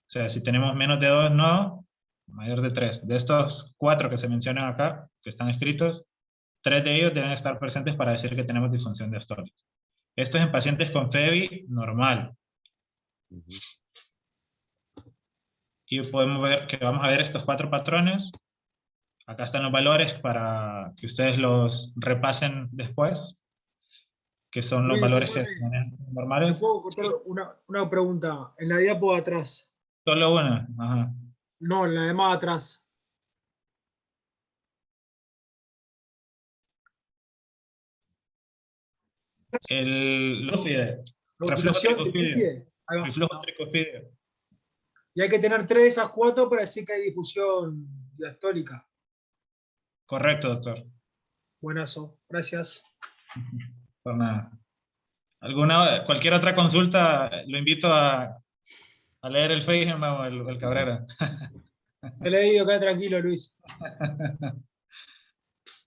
O sea, si tenemos menos de 2, no, mayor de 3. De estos 4 que se mencionan acá, que están escritos, 3 de ellos deben estar presentes para decir que tenemos disfunción diastólica. Esto es en pacientes con FEBI normal. Y podemos ver que vamos a ver estos 4 patrones. Acá están los valores para que ustedes los repasen después, que son los valores que normales. ¿Te puedo contar una pregunta? En la diapo de atrás. Solo una. Ajá. No, en la de más atrás. Los reflujo tricuspideo. Reflujo tricuspideo. Y hay que tener 3 de esas 4 para decir que hay difusión diastólica. Correcto, doctor. Buenazo, gracias. Por nada. Cualquier otra consulta, lo invito a leer el Feigenbaum o el Cabrera. He leído, queda tranquilo, Luis.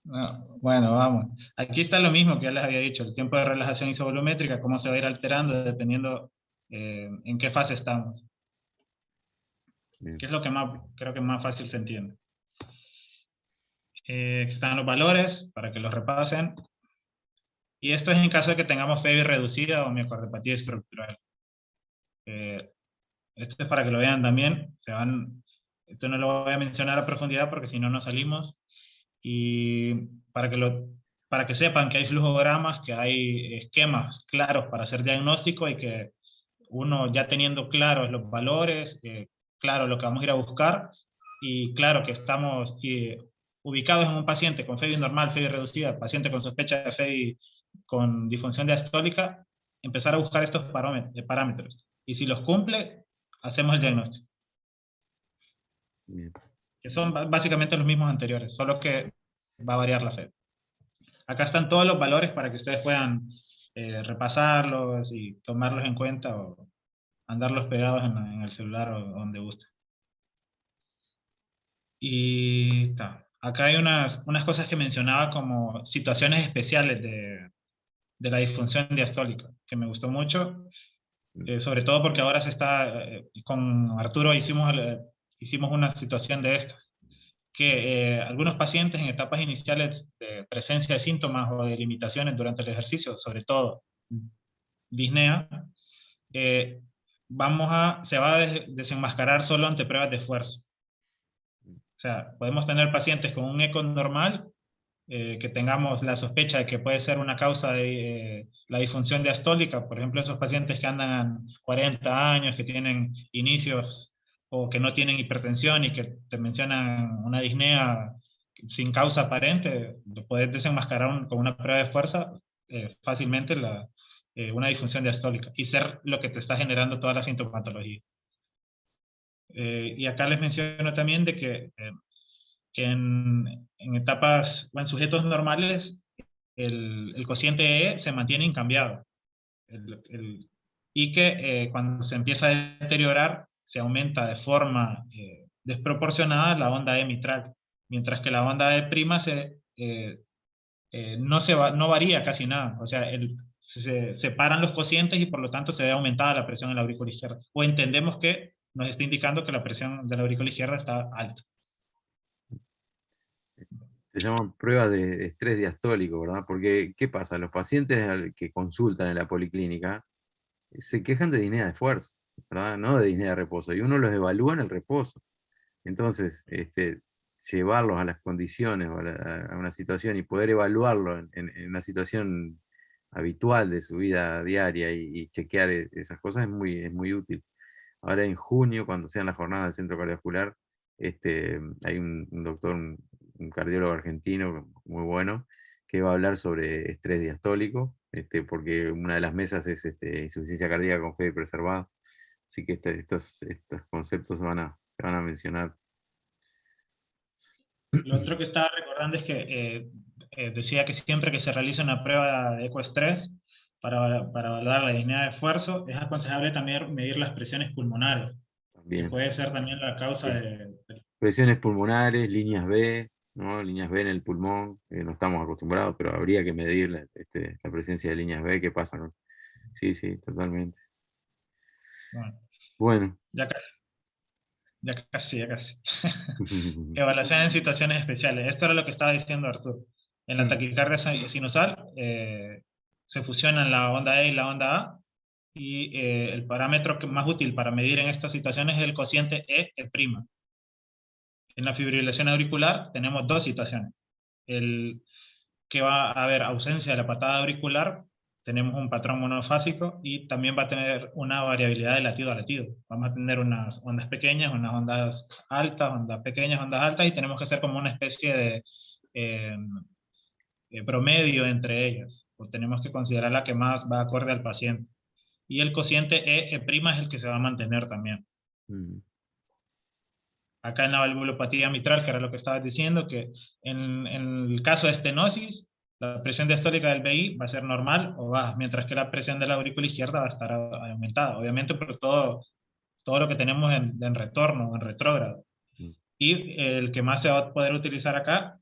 No, bueno, vamos. Aquí está lo mismo que ya les había dicho, el tiempo de relajación isovolumétrica, cómo se va a ir alterando dependiendo en qué fase estamos. Bien. Que es lo que creo que más fácil se entiende. Están los valores para que los repasen. Y esto es en caso de que tengamos FEBI reducida o miocardiopatía estructural. Esto es para que lo vean también. Esto no lo voy a mencionar a profundidad porque si no nos salimos. Y para que sepan que hay flujogramas, que hay esquemas claros para hacer diagnóstico, y que uno ya teniendo claros los valores, claro lo que vamos a ir a buscar, y claro que estamos ubicados en un paciente con FEBI normal, FEBI reducida, paciente con sospecha de FEBI con disfunción diastólica, empezar a buscar estos parámetros. Y si los cumple, hacemos el diagnóstico. Bien. Que son básicamente los mismos anteriores, solo que va a variar la FEBI. Acá están todos los valores para que ustedes puedan repasarlos y tomarlos en cuenta, o andarlos pegados en el celular o donde guste. Y acá hay unas cosas que mencionaba como situaciones especiales de la disfunción diastólica, que me gustó mucho, sobre todo porque ahora con Arturo hicimos una situación de estas, que algunos pacientes en etapas iniciales de presencia de síntomas o de limitaciones durante el ejercicio, sobre todo disnea, se va a desenmascarar solo ante pruebas de esfuerzo. O sea, podemos tener pacientes con un eco normal, que tengamos la sospecha de que puede ser una causa de la disfunción diastólica, por ejemplo, esos pacientes que andan 40 años, que tienen inicios o que no tienen hipertensión y que te mencionan una disnea sin causa aparente, lo puedes desenmascarar con una prueba de fuerza fácilmente una disfunción diastólica, y ser lo que te está generando toda la sintomatología. Y acá les menciono también de que en etapas o en sujetos normales, el cociente E se mantiene incambiado. Y que cuando se empieza a deteriorar, se aumenta de forma desproporcionada la onda E mitral, mientras que la onda E' no varía casi nada. O sea, se separan los cocientes y por lo tanto se ve aumentada la presión en la aurícula izquierda. O entendemos que nos está indicando que la presión de la aurícula izquierda está alta. Se llaman pruebas de estrés diastólico, ¿verdad? Porque, ¿qué pasa? Los pacientes que consultan en la policlínica se quejan de disnea de esfuerzo, ¿verdad? No de disnea de reposo, y uno los evalúa en el reposo. Entonces, llevarlos a las condiciones o a una situación y poder evaluarlo en una situación habitual de su vida diaria y chequear esas cosas es muy útil. Ahora en junio, cuando sean las jornadas del Centro Cardiovascular, hay un doctor, un cardiólogo argentino muy bueno, que va a hablar sobre estrés diastólico, porque una de las mesas es insuficiencia cardíaca con fe preservada. Así que estos conceptos se van a mencionar. Lo otro que estaba recordando es que decía que siempre que se realiza una prueba de ecoestrés para evaluar la disnea de esfuerzo, es aconsejable también medir las presiones pulmonares, que También. puede ser también la causa Sí. de... Presiones pulmonares, líneas B, ¿no? Líneas B en el pulmón, no estamos acostumbrados, pero habría que medir la presencia de líneas B, ¿qué pasa? ¿No? Sí, sí, totalmente. Bueno. Ya casi. Evaluación en situaciones especiales. Esto era lo que estaba diciendo Arturo. En la taquicardia sinusal se fusionan la onda E y la onda A, y el parámetro más útil para medir en estas situaciones es el cociente E'. En la fibrilación auricular tenemos dos situaciones. Que va a haber ausencia de la patada auricular, tenemos un patrón monofásico y también va a tener una variabilidad de latido a latido. Vamos a tener unas ondas pequeñas, unas ondas altas, ondas pequeñas, ondas altas, y tenemos que hacer como una especie de promedio entre ellas, o tenemos que considerar la que más va acorde al paciente. Y el cociente E' es el que se va a mantener también. Acá en la valvulopatía mitral, que era lo que estabas diciendo, que en el caso de estenosis, la presión diastólica del BI va a ser normal o baja, mientras que la presión de la aurícula izquierda va a estar aumentada, obviamente por todo lo que tenemos en retorno, en retrógrado. Y el que más se va a poder utilizar acá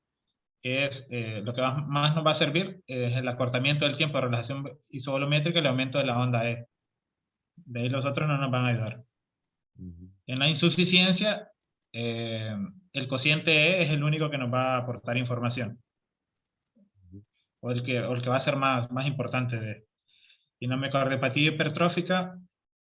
es, lo que más nos va a servir es el acortamiento del tiempo de relajación isovolumétrica y el aumento de la onda E. De ahí los otros no nos van a ayudar. En la insuficiencia, el cociente E es el único que nos va a aportar información, o el que va a ser más importante. Y en la miocardiopatía hipertrófica,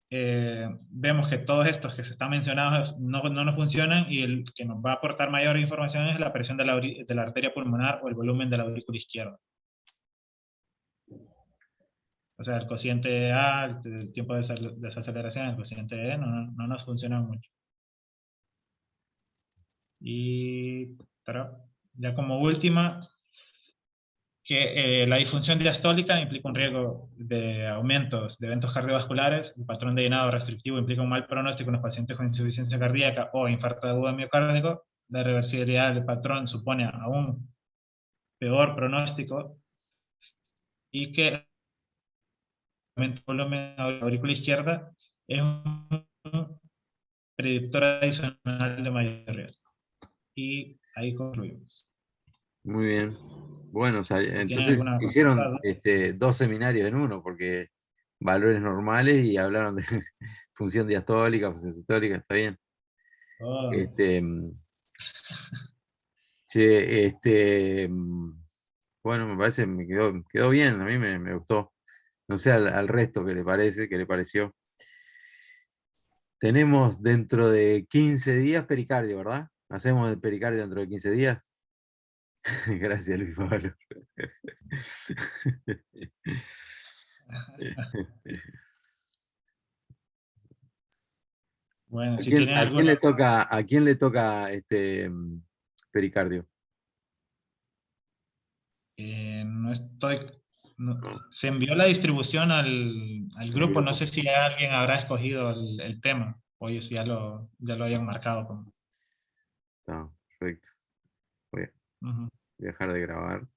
vemos que todos estos que se están mencionados no nos funcionan, y el que nos va a aportar mayor información es la presión de la arteria pulmonar o el volumen de la aurícula izquierda. O sea, el cociente A, el tiempo de desaceleración, el cociente E no nos funcionan mucho. Y ya como última, que la disfunción diastólica implica un riesgo de aumentos de eventos cardiovasculares, el patrón de llenado restrictivo implica un mal pronóstico en los pacientes con insuficiencia cardíaca o infarto agudo miocárdico, la reversibilidad del patrón supone aún peor pronóstico, y que el aumento del volumen de la aurícula izquierda es un predictor adicional de mayor riesgo. Y ahí concluimos. Muy bien. Bueno, o sea, entonces hicieron 2 seminarios en uno, porque valores normales y hablaron de función diastólica, función sistólica, está bien. Bueno, me parece, me quedó bien, a mí me gustó. No sé al resto qué le pareció. Tenemos dentro de 15 días pericardio, ¿verdad? ¿Hacemos el pericardio dentro de 15 días? Gracias, Luis Pablo. Bueno, ¿A quién le toca pericardio? No estoy... se envió la distribución al grupo, no sé si alguien habrá escogido el tema, o ellos ya lo habían marcado como... Está, perfecto. Voy a Ujú. dejar de grabar.